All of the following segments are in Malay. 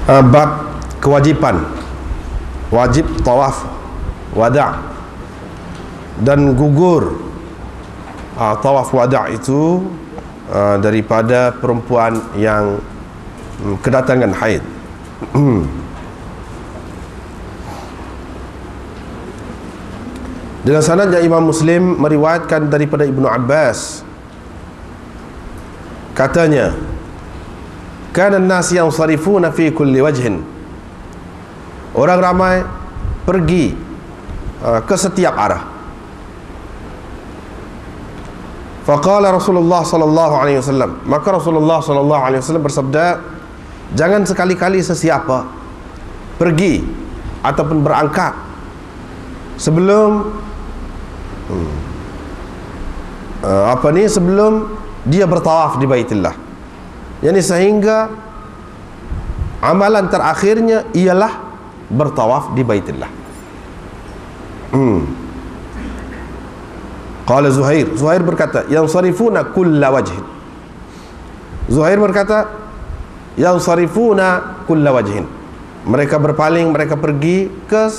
Bab kewajiban, wajib tawaf wada' dan gugur. Tawaf wada' itu daripada perempuan yang kedatangan haid. Dengan sanadnya Imam Muslim meriwayatkan daripada Ibnu Abbas, katanya, kana an-nas yansarifuna fi kulli wajhin. Orang ramai pergi ke setiap arah. Faqala Rasulullah sallallahu alaihi wasallam, maka Rasulullah sallallahu alaihi wasallam bersabda, jangan sekali-kali sesiapa pergi ataupun berangkat sebelum sebelum dia bertawaf di Baitillah. Yani sehingga amalan terakhirnya ialah bertawaf di Baitillah. Qala Zuhair berkata, yansarifuna kulla wajhin. Zuhair berkata, yansarifuna kulla wajhin. Mereka berpaling, mereka pergi ke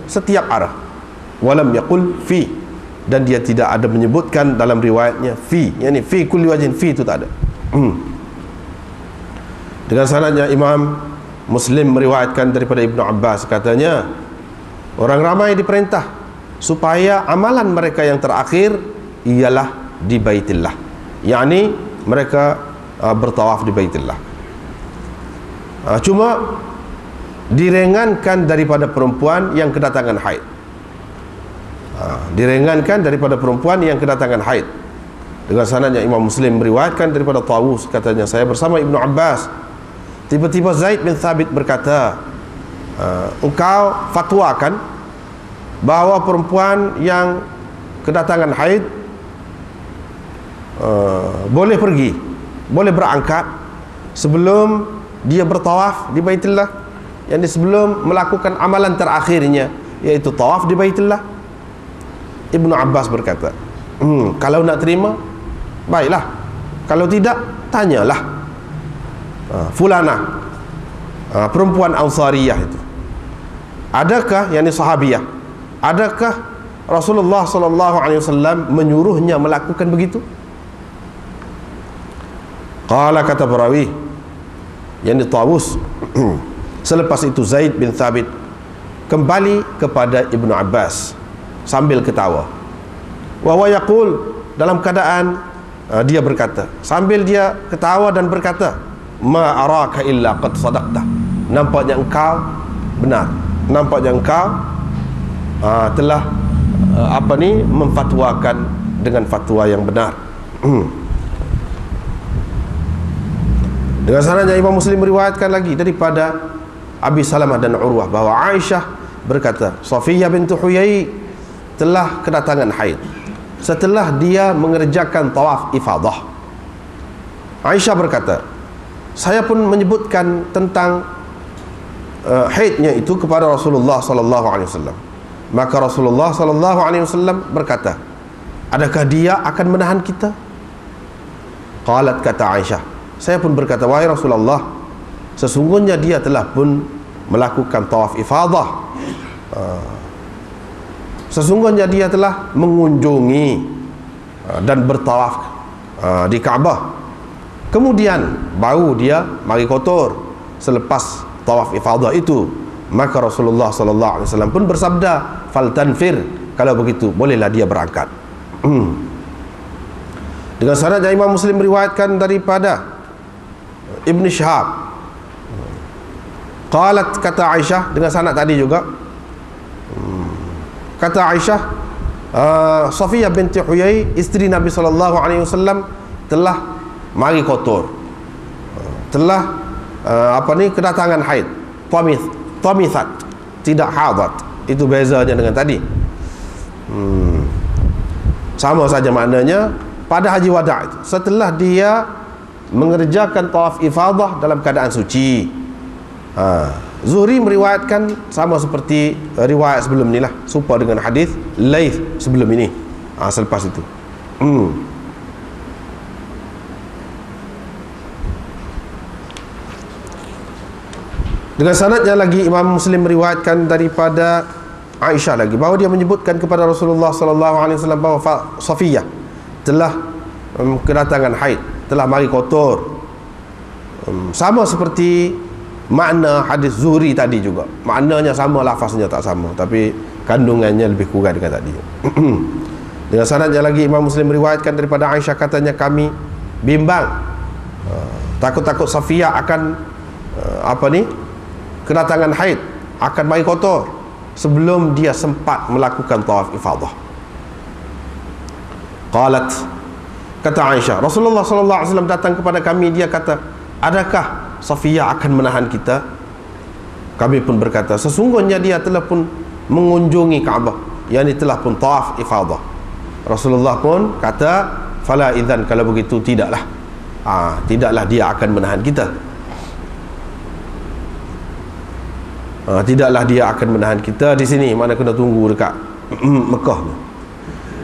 setiap arah. Walam yaqul fi, dan dia tidak ada menyebutkan dalam riwayatnya fi, yani fi kulli wajhin, fi itu tak ada. Dengan sanadnya Imam Muslim meriwayatkan daripada Ibnu Abbas, katanya, orang ramai diperintah supaya amalan mereka yang terakhir ialah di Baitillah, yakni mereka bertawaf di Baitillah. Cuma diringankan daripada perempuan yang kedatangan haid. Diringankan daripada perempuan yang kedatangan haid. Dengan sanadnya Imam Muslim meriwayatkan daripada Tawus, katanya, saya bersama Ibnu Abbas, tiba-tiba Zaid bin Thabit berkata, engkau fatwakan bahawa perempuan yang kedatangan haid boleh pergi, boleh berangkat sebelum dia bertawaf di Baitillah, yakni sebelum melakukan amalan terakhirnya, iaitu tawaf di Baitillah. Ibnu Abbas berkata, kalau nak terima, baiklah. Kalau tidak, tanyalah fulana, perempuan Ansariyah itu, adakah, yakni sahabiyah, adakah Rasulullah SAW menyuruhnya melakukan begitu? Qala, kata perawi, yakni Tawus, selepas itu Zaid bin Thabit kembali kepada Ibnu Abbas sambil ketawa. Wa huwa yaqul, dalam keadaan dia berkata, sambil dia ketawa dan berkata, ma araka illa qad sadaqta, nampaknya engkau benar, nampaknya engkau telah memfatwakan dengan fatwa yang benar. Dengan sanadnya Imam Muslim meriwayatkan lagi daripada Abi Salamah dan Urwah bahwa Aisyah berkata, Safiyah bintu Huyai telah kedatangan haid setelah dia mengerjakan tawaf ifadah. Aisyah berkata, saya pun menyebutkan tentang haidnya itu kepada Rasulullah sallallahu alaihi wasallam. Maka Rasulullah sallallahu alaihi wasallam berkata, adakah dia akan menahan kita? Qalat, kata Aisyah, saya pun berkata, wahai Rasulullah, sesungguhnya dia telah pun melakukan tawaf ifadah, sesungguhnya dia telah mengunjungi dan bertawaf di Kaabah, kemudian baru dia mari kotor selepas tawaf ifadah itu. Maka Rasulullah sallallahu alaihi wasallam pun bersabda, faltanfir, kalau begitu bolehlah dia berangkat. Dengan sanadnya Imam Muslim meriwayatkan daripada Ibn Shihab, qalat, kata Aisyah, dengan sanad tadi juga, kata Aisyah, Safiyah binti Huyai, isteri Nabi sallallahu alaihi wasallam, telah mari kotor, telah kedatangan haid, tamithat, tidak hadat. Itu bezanya dengan tadi. Sama saja maknanya pada haji wada' itu, setelah dia mengerjakan tawaf ifadah dalam keadaan suci. Zuhri meriwayatkan sama seperti riwayat sebelum inilah, serupa dengan hadis Laith sebelum ini, selepas itu. Dengan sanadnya lagi Imam Muslim meriwayatkan daripada Aisyah lagi bahawa dia menyebutkan kepada Rasulullah sallallahu alaihi wasallam bahawa Safiyah telah kedatangan haid, telah mari kotor. Sama seperti makna hadis Zuhri tadi juga. Maknanya sama, lafaznya tak sama, tapi kandungannya lebih kurang dengan tadi. Dengan sanadnya lagi Imam Muslim meriwayatkan daripada Aisyah, katanya kami bimbang, takut-takut Safiyah akan kedatangan haid, akan mari kotor sebelum dia sempat melakukan tawaf ifadah. Qalat, kata Aisyah, Rasulullah sallallahu alaihi wasallam datang kepada kami, dia kata, adakah Safiyah akan menahan kita? Kami pun berkata, sesungguhnya dia telah pun mengunjungi Kaabah, yakni telah pun tawaf ifadah. Rasulullah pun kata, fala idzan, kalau begitu tidaklah dia akan menahan kita. Tidaklah dia akan menahan kita di sini, mana kena tunggu dekat Mekah.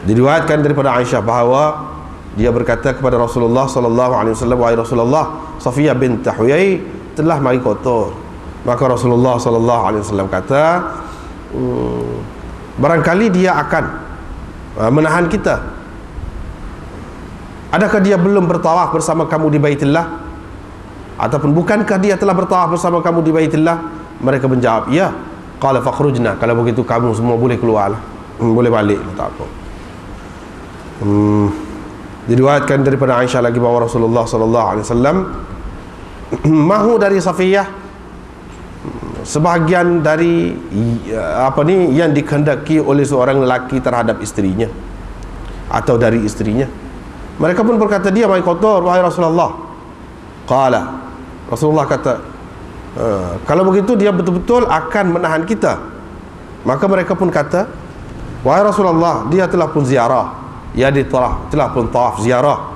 Diriwayatkan daripada Aisyah bahawa dia berkata kepada Rasulullah sallallahu alaihi wasallam, wahai Rasulullah, Safiyah bint Huyai telah mari kotor. Maka Rasulullah sallallahu alaihi wasallam kata, barangkali dia akan menahan kita. Adakah dia belum bertawaf bersama kamu di Baitullah? Ataupun bukankah dia telah bertawaf bersama kamu di Baitullah? Mereka menjawab, ya. Qala fakhrujna, kalau begitu kamu semua boleh keluarlah, boleh balik, tak apa. Diriwayatkan daripada Aisyah lagi bahawa Rasulullah sallallahu alaihi wasallam mahu dari Safiyah sebahagian dari yang dikehendaki oleh seorang lelaki terhadap isterinya atau dari isterinya. Mereka pun berkata, dia mai kotor wahai Rasulullah. Qala, Rasulullah kata, kalau begitu dia betul-betul akan menahan kita. Maka mereka pun kata, wahai Rasulullah, dia telah pun ziarah, dia telah pun tawaf ziarah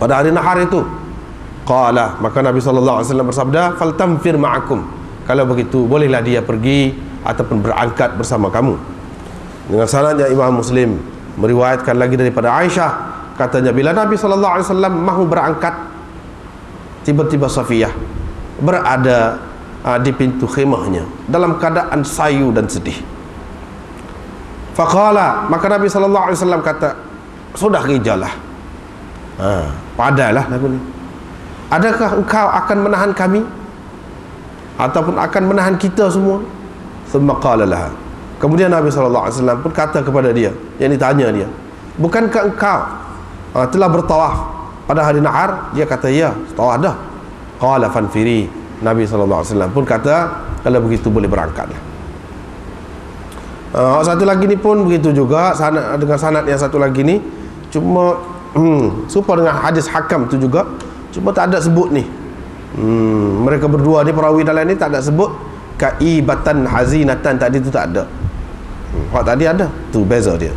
pada hari nahar itu. Qala, maka Nabi sallallahu alaihi wasallam bersabda, faltamfir ma'akum, kalau begitu bolehlah dia pergi ataupun berangkat bersama kamu. Dengan sanadnya Imam Muslim meriwayatkan lagi daripada Aisyah, katanya bila Nabi sallallahu alaihi wasallam mahu berangkat, tiba-tiba Safiyah berada di pintu khemahnya dalam keadaan sayu dan sedih. Faqala, maka Nabi sallallahu alaihi wasallam kata, sudah rijalah, padahlah lagu ni, adakah engkau akan menahan kami ataupun akan menahan kita semua? Thumma qala laha, kemudian Nabi sallallahu alaihi wasallam pun kata kepada dia, yang ditanya dia, bukankah engkau telah bertawaf pada hari nahar? Dia kata, ya, tawaf dah. Qala fanfiri, Nabi SAW pun kata, kalau begitu boleh berangkatlah. Satu lagi ni pun begitu juga, dengan sanad yang satu lagi ni cuma serupa dengan hadis Hakam tu juga, cuma tak ada sebut ni. Mereka berdua ni, perawi dalam ni tak ada sebut kaibatan hazinatan, tadi tu tak ada. Hak tadi ada, tu beza dia.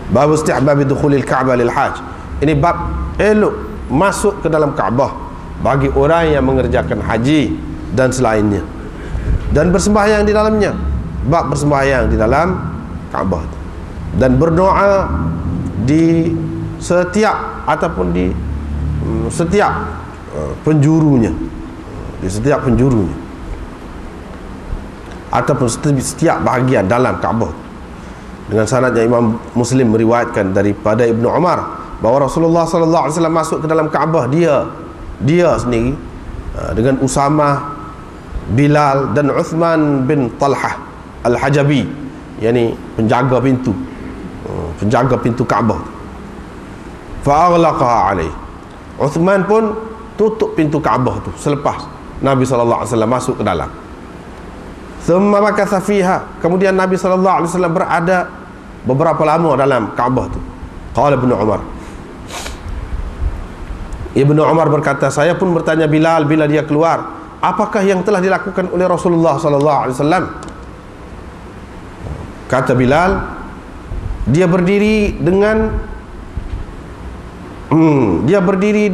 Bab istihbab dukhulil Ka'bah lil haj, ini bab elok masuk ke dalam Kaabah bagi orang yang mengerjakan haji dan selainnya, dan bersembahyang di dalamnya. Bab bersembahyang di dalam Kaabah dan berdoa di setiap ataupun di setiap penjurunya, di setiap penjurunya ataupun setiap bahagian dalam Kaabah. Dengan sanadnya Imam Muslim meriwayatkan daripada Ibnu Umar bahawa Rasulullah sallallahu alaihi wasallam masuk ke dalam Kaabah, dia sendiri dengan Usamah, Bilal dan Uthman bin Talhah Al-Hajabi, yakni penjaga pintu Kaabah. Fa'aghlaqaha alaih, Uthman pun tutup pintu Kaabah tu selepas Nabi sallallahu alaihi wasallam masuk ke dalam. Thumma makatha fiha, kemudian Nabi sallallahu alaihi wasallam berada beberapa lama dalam Kaabah tu. Qala Ibnu Umar, Ibnu Umar berkata, saya pun bertanya Bilal bila dia keluar, apakah yang telah dilakukan oleh Rasulullah sallallahu alaihi wasallam? Kata Bilal, dia berdiri dengan dia berdiri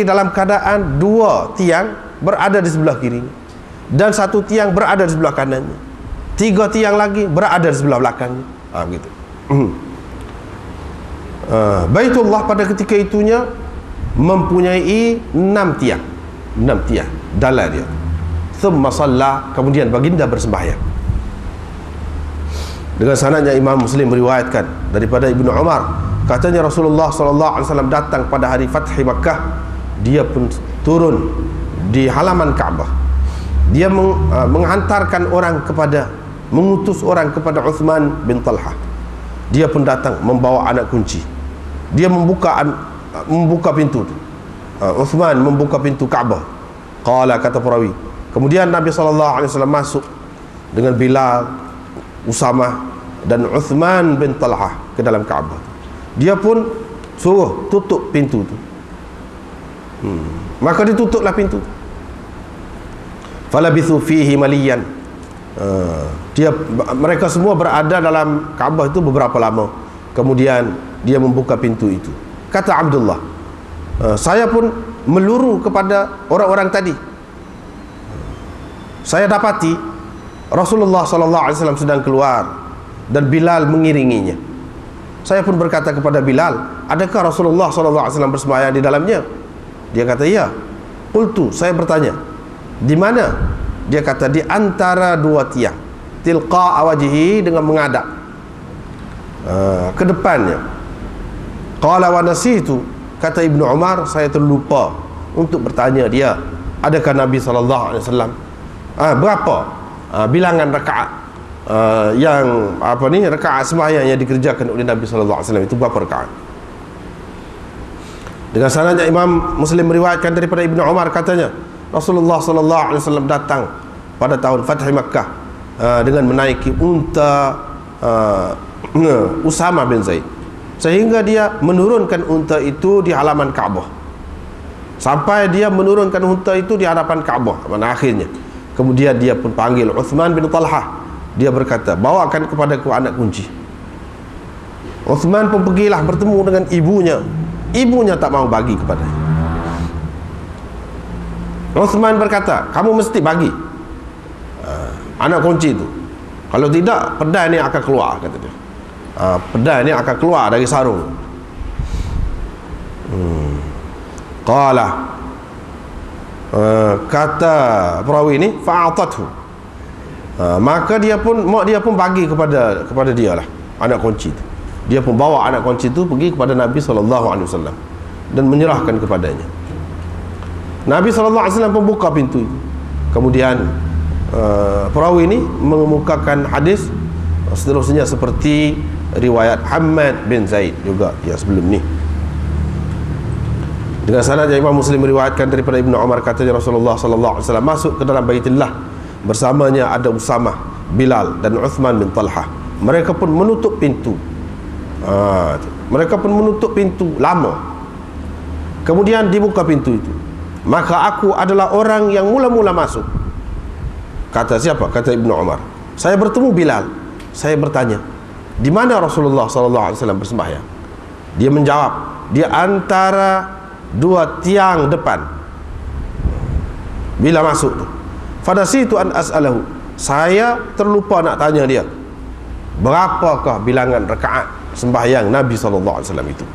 dalam keadaan dua tiang berada di sebelah kiri dan satu tiang berada di sebelah kanannya, tiga tiang lagi berada di sebelah belakangnya. Gitu. Baitullah pada ketika itunya mempunyai 6 tiang. 6 tiang dalal dia. Thumma shalla, kemudian baginda bersembahyang. Dengan sanadnya Imam Muslim meriwayatkan daripada Ibnu Umar, katanya Rasulullah SAW datang pada hari Fathi Makkah. Dia pun turun di halaman Ka'bah. Dia menghantarkan orang mengutus orang kepada Uthman bin Talha. Dia pun datang membawa anak kunci. Dia membuka pintu. Uthman membuka pintu Ka'bah. Qala, kata perawi, kemudian Nabi SAW masuk dengan Bilal, Usamah dan Uthman bin Talha ke dalam Ka'bah. Dia pun suruh tutup pintu tu. Maka ditutuplah pintu. Falabithu fihi maliyan. Mereka semua berada dalam Kaabah itu beberapa lama. Kemudian dia membuka pintu itu. Kata Abdullah, saya pun meluru kepada orang-orang tadi. Saya dapati Rasulullah SAW sedang keluar dan Bilal mengiringinya. Saya pun berkata kepada Bilal, adakah Rasulullah SAW bersembahyang di dalamnya? Dia kata, ya. Qultu, saya bertanya, di mana? Dia kata, di antara 2 tiang, tilqa awajihi, dengan menghadap ke depannya. Qala wa nasitu, kata Ibnu Umar, saya terlupa untuk bertanya dia, adakah Nabi SAW berapa bilangan rakaat yang rakaat sembahyang yang dikerjakan oleh Nabi SAW itu berapa rakaat. Dengan sanadnya Imam Muslim meriwayatkan daripada Ibnu Umar, katanya Rasulullah SAW datang pada tahun Fath Makkah dengan menaiki unta Usama bin Zaid, sehingga dia menurunkan unta itu di halaman Kaabah. Sampai dia menurunkan unta itu di hadapan Kaabah, mana akhirnya kemudian dia pun panggil Uthman bin Talha. Dia berkata, bawakan kepadaku anak kunci. Uthman pun pergilah bertemu dengan ibunya. Ibunya tak mau bagi kepadanya. Uthman berkata, kamu mesti bagi anak kunci itu. Kalau tidak, pedai ni akan keluar, kata dia. Pedai ni akan keluar dari sarung. Qala, kata perawi ini, fa'atathu, maka mak dia pun bagi kepada dia lah anak kunci itu. Dia pun bawa anak kunci itu pergi kepada Nabi SAW dan menyerahkan kepadanya. Nabi SAW pun buka pintu itu. Kemudian perawi ini mengemukakan hadis seterusnya seperti riwayat Hamad bin Zaid juga yang sebelum ni. Dengan sanad Imam Muslim meriwayatkan daripada Ibnu Umar, katanya Rasulullah SAW masuk ke dalam Baitullah, bersamanya ada Usamah, Bilal dan Uthman bin Talha. Mereka pun menutup pintu. Mereka pun menutup pintu lama. Kemudian dibuka pintu itu. Maka aku adalah orang yang mula-mula masuk. Kata siapa? Kata Ibnu Umar, saya bertemu Bilal. Saya bertanya, di mana Rasulullah SAW bersembahyang? Dia menjawab, di antara 2 tiang depan. Bila masuk tu, fadasitu an as'alahu, saya terlupa nak tanya dia, berapakah bilangan rakaat sembahyang Nabi SAW itu.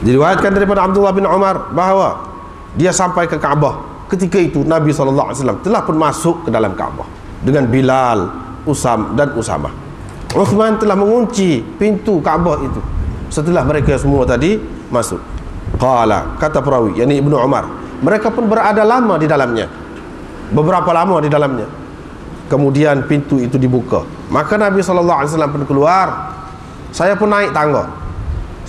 Diriwayatkan daripada Abdullah bin Umar bahawa dia sampai ke Kaabah. Ketika itu Nabi SAW telah pun masuk ke dalam Kaabah dengan Bilal, Usam dan Usamah. Uthman telah mengunci pintu Kaabah itu setelah mereka semua tadi masuk. Qala, kata perawi, yakni Ibnu Umar, mereka pun berada lama di dalamnya, beberapa lama di dalamnya. Kemudian pintu itu dibuka, maka Nabi SAW pun keluar. Saya pun naik tangga,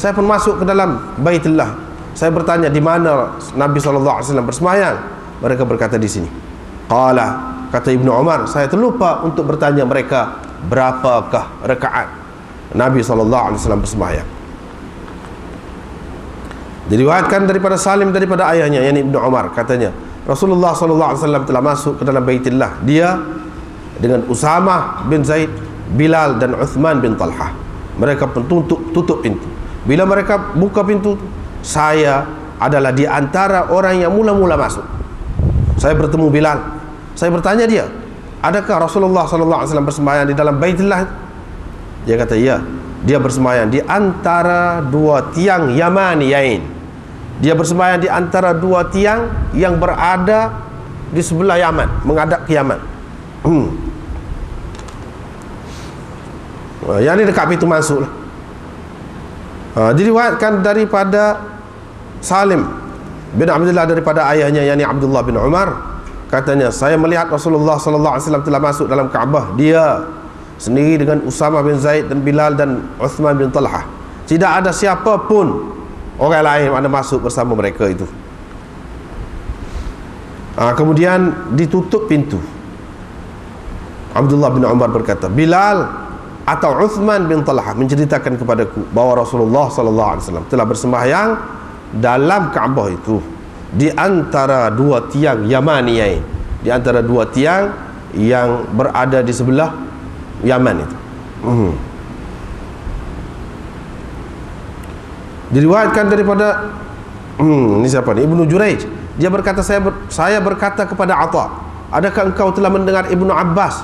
saya pun masuk ke dalam Baitullah. Saya bertanya, di mana Nabi SAW bersembahyang? Mereka berkata, di sini. Qala, kata Ibnu Umar, saya terlupa untuk bertanya mereka, berapakah rakaat Nabi SAW bersembahyang. Diriwayatkan daripada Salim daripada ayahnya, yakni Ibnu Umar, katanya Rasulullah SAW telah masuk ke dalam Baitullah, dia dengan Usamah bin Zaid, Bilal dan Uthman bin Talha. Mereka pun tutup pintu. Bila mereka buka pintu, saya adalah di antara orang yang mula-mula masuk. Saya bertemu Bilal. Saya bertanya dia, adakah Rasulullah SAW bersembahyang di dalam Baitullah? Dia kata, ya, dia bersembahyang di antara 2 tiang Yamaniyain. Dia bersembahyang di antara dua tiang yang berada di sebelah Yaman, menghadap ke Yaman. Yang ni dekat pintu masuk lah. Diriwayatkan daripada Salim bin Abdullah daripada ayahnya, yakni Abdullah bin Umar, katanya, saya melihat Rasulullah sallallahu alaihi wasallam telah masuk dalam Kaabah, dia sendiri dengan Usamah bin Zaid dan Bilal dan Uthman bin Talhah. Tidak ada siapa pun orang lain yang masuk bersama mereka itu. Kemudian ditutup pintu. Abdullah bin Umar berkata, Bilal atau Uthman bin Talhah menceritakan kepadaku bahawa Rasulullah sallallahu alaihi wasallam telah bersembahyang dalam Kaabah itu di antara dua tiang Yamaniyah, di antara dua tiang yang berada di sebelah Yaman itu. Diriwayatkan daripada ini siapa ni? Ibnu Jurayj. Dia berkata, saya berkata kepada Atha, adakah engkau telah mendengar Ibnu Abbas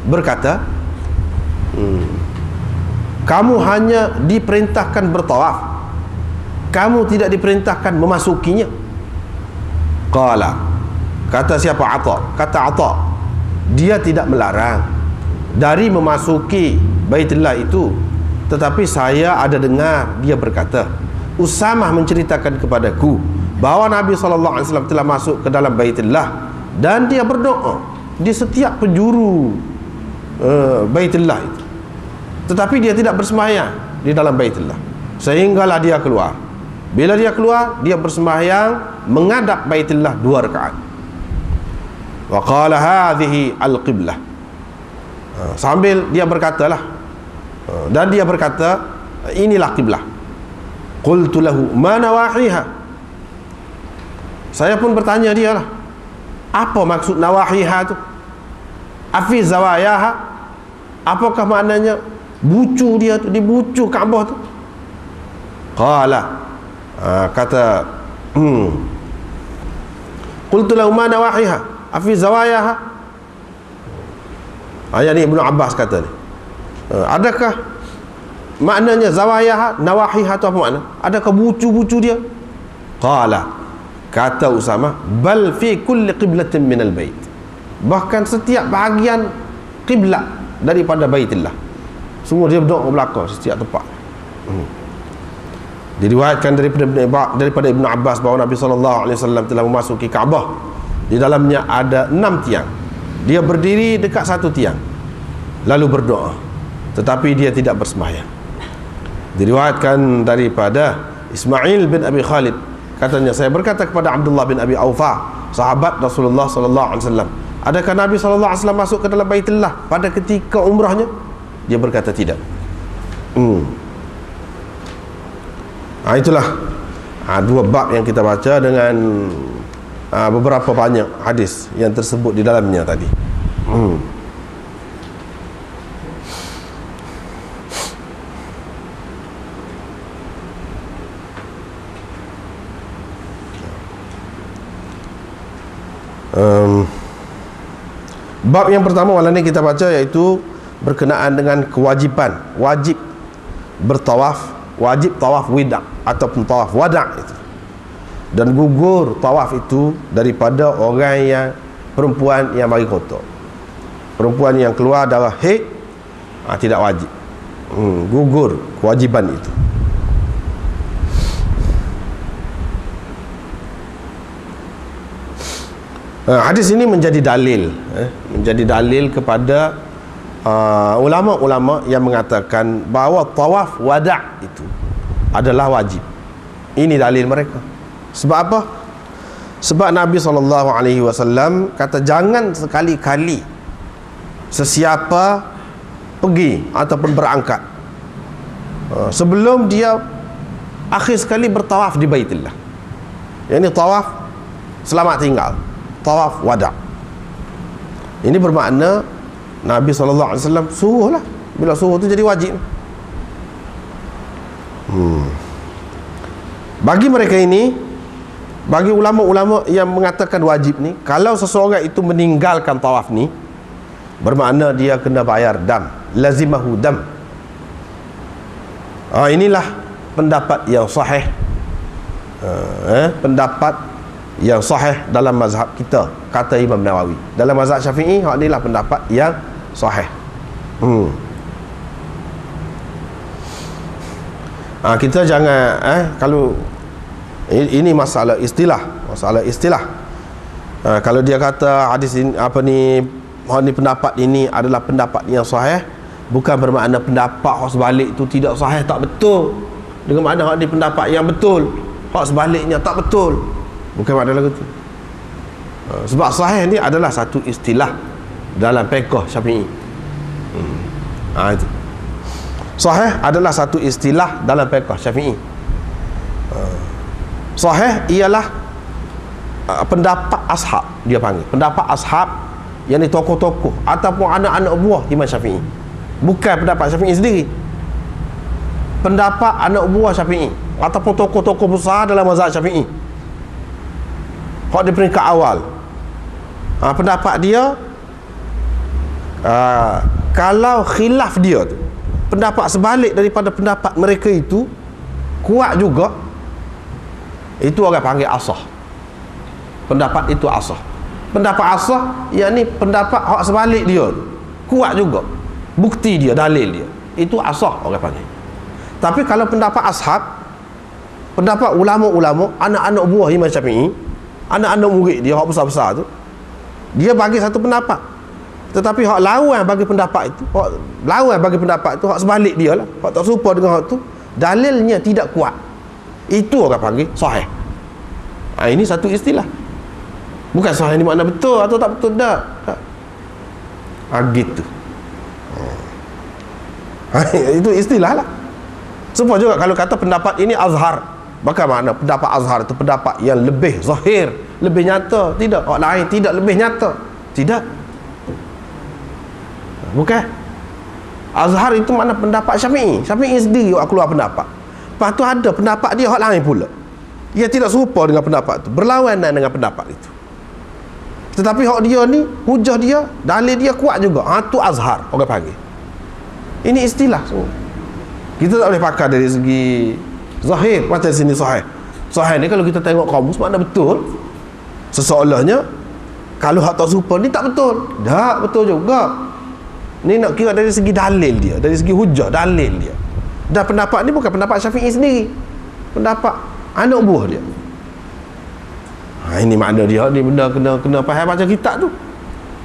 berkata, kamu hanya diperintahkan bertawaf, kamu tidak diperintahkan memasukinya. Qala, kata siapa? Atha. Kata Atha, dia tidak melarang dari memasuki Baitullah itu, tetapi saya ada dengar dia berkata, Usamah menceritakan kepadaku bahawa Nabi SAW telah masuk ke dalam Baitullah dan dia berdoa di setiap penjuru Baitullah itu, tetapi dia tidak bersembahyang di dalam Baitullah, sehinggalah dia keluar. Bila dia keluar, dia bersembahyang menghadap Baitullah 2 rakaat. Wa qala hadhihi al-qiblah, sambil dia berkatalah, dan dia berkata, inilah kiblah. Qultu lahu ma nawahiha, saya pun bertanya dia lah, apa maksud nawahiha tu? Afi zawayaha, apakah maknanya bucu dia tu, di bucu Kaabah tu? Qala, kata qultu lahu ma nawahiha afi zawayaha. Ayat ni Ibnu Abbas kata ni, adakah maknanya zawayaha, nawahiha tu apa makna? Adakah bucu-bucu dia? Qala, kata Usamah, bal fi kulli qiblatin minal bait, bahkan setiap bahagian qiblat daripada Baitullah. Semua dia berdoa ke belakang setiap tempat. Diriwayatkan daripada Ibnu Abbas bahawa Nabi SAW telah memasuki Kaabah. Di dalamnya ada 6 tiang. Dia berdiri dekat satu tiang lalu berdoa, tetapi dia tidak bersembahyang. Diriwayatkan daripada Ismail bin Abi Khalid, katanya, saya berkata kepada Abdullah bin Abi Aufa, sahabat Rasulullah SAW, adakah Nabi SAW masuk ke dalam Baitullah pada ketika umrahnya? Dia berkata tidak. Itulah 2 bab yang kita baca dengan beberapa banyak hadis yang tersebut di dalamnya tadi. Bab yang pertama malam ni kita baca iaitu berkenaan dengan kewajiban, wajib bertawaf, wajib tawaf wida' ataupun tawaf wada' itu, dan gugur tawaf itu daripada orang yang perempuan yang bagi kotor, perempuan yang keluar darah haid, tidak wajib, gugur kewajiban itu. Hadis ini menjadi dalil kepada ulama-ulama yang mengatakan bahawa tawaf wada' itu adalah wajib. Ini dalil mereka. Sebab apa? Sebab Nabi SAW kata, jangan sekali-kali sesiapa pergi ataupun berangkat sebelum dia akhir sekali bertawaf di Baitullah. Yang ini tawaf selamat tinggal, tawaf wada'. Ini bermakna Nabi SAW suruhlah. Bila suruh tu jadi wajib. Bagi mereka ini, bagi ulama-ulama yang mengatakan wajib ni, kalau seseorang itu meninggalkan tawaf ni, bermakna dia kena bayar dam, lazimahu dam. Inilah pendapat yang sahih pendapat yang sahih dalam mazhab kita, kata Imam Nawawi. Dalam mazhab Syafi'i, hak ni lah pendapat yang sahih. Kita jangan kalau ini masalah istilah, kalau dia kata hadis ini, hak ni pendapat ini adalah pendapat yang sahih, bukan bermakna pendapat hak sebalik tu tidak sahih, tak betul. Dengan makna hak ni pendapat yang betul, hak sebaliknya tak betul, bukan makna lagu tu. Sebab sahih ni adalah satu istilah dalam fiqh Syafi'i. Itu sahih adalah satu istilah dalam fiqh Syafi'i. Sahih ialah pendapat ashab, dia panggil pendapat ashab, yang ni tokoh-tokoh ataupun anak-anak buah Imam Syafi'i, bukan pendapat Syafi'i sendiri. Pendapat anak buah Syafi'i ataupun tokoh-tokoh besar dalam mazhab Syafi'i, hak di peringkat awal. Pendapat dia, kalau khilaf dia tu, pendapat sebalik daripada pendapat mereka itu kuat juga, itu orang panggil asah. Pendapat itu asah. Pendapat asah, yakni pendapat hak sebalik dia tu kuat juga, bukti dia, dalil dia, itu asah orang panggil. Tapi kalau pendapat ashab, pendapat ulama-ulama, anak-anak buah Imam Syafi'i, anak-anak murid dia, hak besar-besar tu, dia bagi satu pendapat, tetapi hak lawan bagi pendapat itu, hak sebalik dia lah, hak tak serupa dengan hak tu, dalilnya tidak kuat, itu orang panggil sahih. Ini satu istilah. Bukan sahih ni makna betul atau tak betul, tak. Gitu. Itu istilah lah. Semua juga kalau kata pendapat ini azhar, maka makna pendapat azhar itu pendapat yang lebih zahir, lebih nyata. Tidak, orang lain tidak lebih nyata. Tidak. Bukan. Azhar itu makna pendapat Syafi'i. Syafi'i sendiri orang keluar pendapat. Lepas tu ada pendapat dia orang lain pula, ia tidak serupa dengan pendapat itu, berlawanan dengan pendapat itu. Tetapi hak dia ni, hujah dia, dalil dia kuat juga. Tu azhar orang panggil. Ini istilah semua. Kita tak boleh pakai dari segi zahir macam sini sahih. Sahih ni kalau kita tengok kamus makna betul, seseolahnya kalau hak tak serupa ni tak betul. Tak betul juga. Ni nak kira dari segi dalil dia, dari segi hujah dalil dia. Dan pendapat ni bukan pendapat Syafi'i sendiri, pendapat anak buah dia. Ini makna dia ni, benda kena faham macam kitab tu.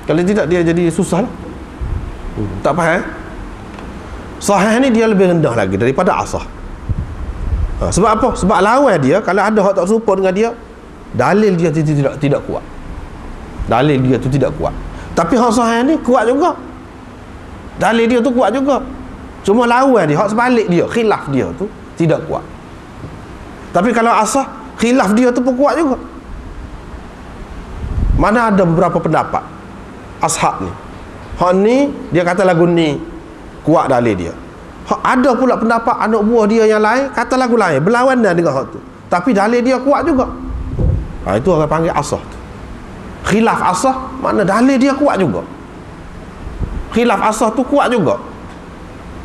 Kalau tidak dia jadi susah lah. Tak faham. Sahih ni dia lebih rendah lagi daripada asah. Sebab apa? Sebab lawan dia, kalau ada hak tak serupa dengan dia, dalil dia tidak kuat. Dalil dia tu tidak kuat. Tapi hak sahih ni kuat juga. Dalil dia tu kuat juga. Cuma lawan dia, hak sebalik dia, khilaf dia tu tidak kuat. Tapi kalau asah, khilaf dia tu pun kuat juga. Mana ada beberapa pendapat ashab ni, hak ni dia kata lagu ni kuat dalil dia. Ada pula pendapat anak buah dia yang lain kata lagu lain, berlawanan dengan hak tu, tapi dalil dia kuat juga. Itu orang panggil asah tu. Khilaf asah makna dalil dia kuat juga. Khilaf asah tu kuat juga,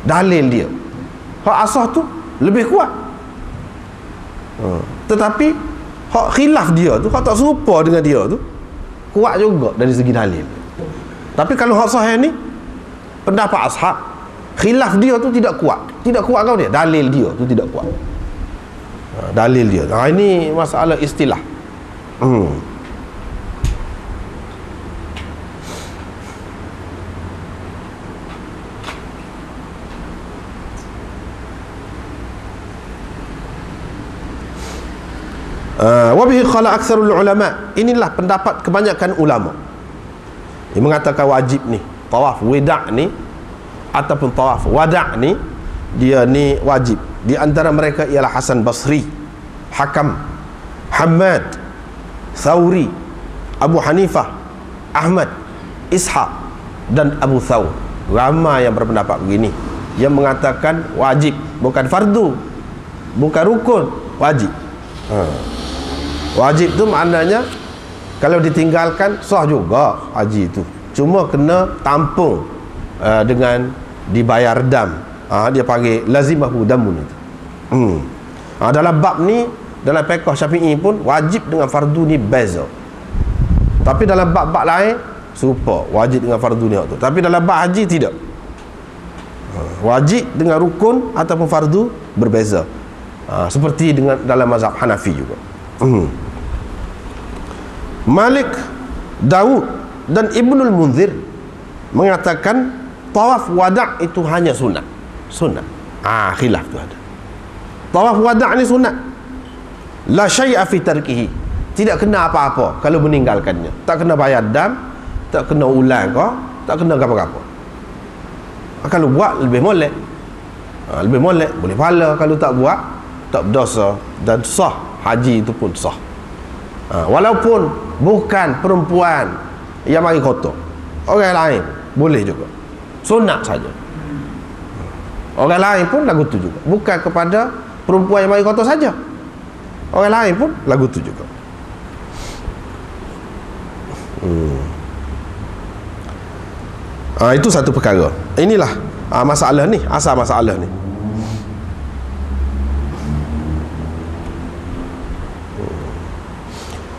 dalil dia. Hak asah tu lebih kuat. Tetapi hak khilaf dia tu, hak tak serupa dengan dia tu, kuat juga dari segi dalil. Tapi kalau hak sahih ni, pendapat ashab, khilaf dia tu tidak kuat. Tidak kuat kau dia, dalil dia tu tidak kuat. Dalil dia. Ini masalah istilah. Wabihi qala aktsarul ulama. Inilah pendapat kebanyakan ulama yang mengatakan wajib ni tawaf wida' ni ataupun tawaf wada' ni, dia ni wajib. Di antara mereka ialah Hasan Basri, Hakam, Hamad, Thawri, Abu Hanifah, Ahmad, Ishaq dan Abu Thawr. Ramai yang berpendapat begini, yang mengatakan wajib, bukan fardu, bukan rukun, wajib. Wajib tu maknanya kalau ditinggalkan sah juga haji itu, cuma kena tampung dengan dibayar dam. Dia panggil lazimahu damun itu. Dalam bab ni dalam fiqh Syafi'i pun wajib dengan fardu ni beza. Tapi dalam bab-bab lain serupa, wajib dengan fardu ni tu. Tapi dalam bab haji tidak. Wajib dengan rukun ataupun fardu berbeza. Seperti dengan dalam mazhab Hanafi juga. Malik, Daud dan Ibnul Munzir mengatakan tawaf wada' itu hanya sunat. Sunat. Khilaf tu ada. Tawaf wada' ni sunat. La syai'a fi tarkihi. Tidak kena apa-apa kalau meninggalkannya. Tak kena bayar dam, tak kena ulang ke, tak kena apa-apa. Kalau buat lebih molek. Lebih molek, boleh pahala. Kalau tak buat, tak berdosa dan sah. Haji itu pun sah. Walaupun bukan perempuan yang mari kotor, orang lain boleh juga. Sunat saja. Orang lain pun lagu tu juga. Bukan kepada perempuan yang mari kotor saja. Orang lain pun lagu tu juga. Itu satu perkara. Inilah masalah ni, asal masalah ni.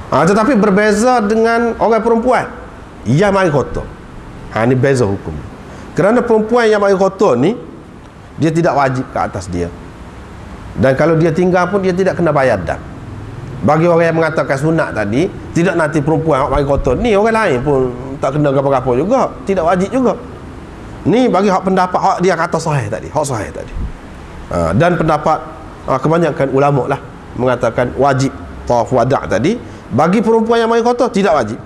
Tetapi berbeza dengan orang perempuan yang mari kotor. Ini beza hukum. Kerana perempuan yang mari kotor ni, dia tidak wajib ke atas dia. Dan kalau dia tinggal pun dia tidak kena bayar dam. Bagi orang yang mengatakan sunat tadi, tidak nanti perempuan yang mari kotor ni, orang lain pun tak kena apa-apa juga, tidak wajib juga. Ni bagi hak pendapat hak dia kata sahih tadi, hak sahih tadi. Dan pendapat kebanyakan ulama lah mengatakan wajib tawaf wada' tadi. Bagi perempuan yang mari kotor tidak wajib.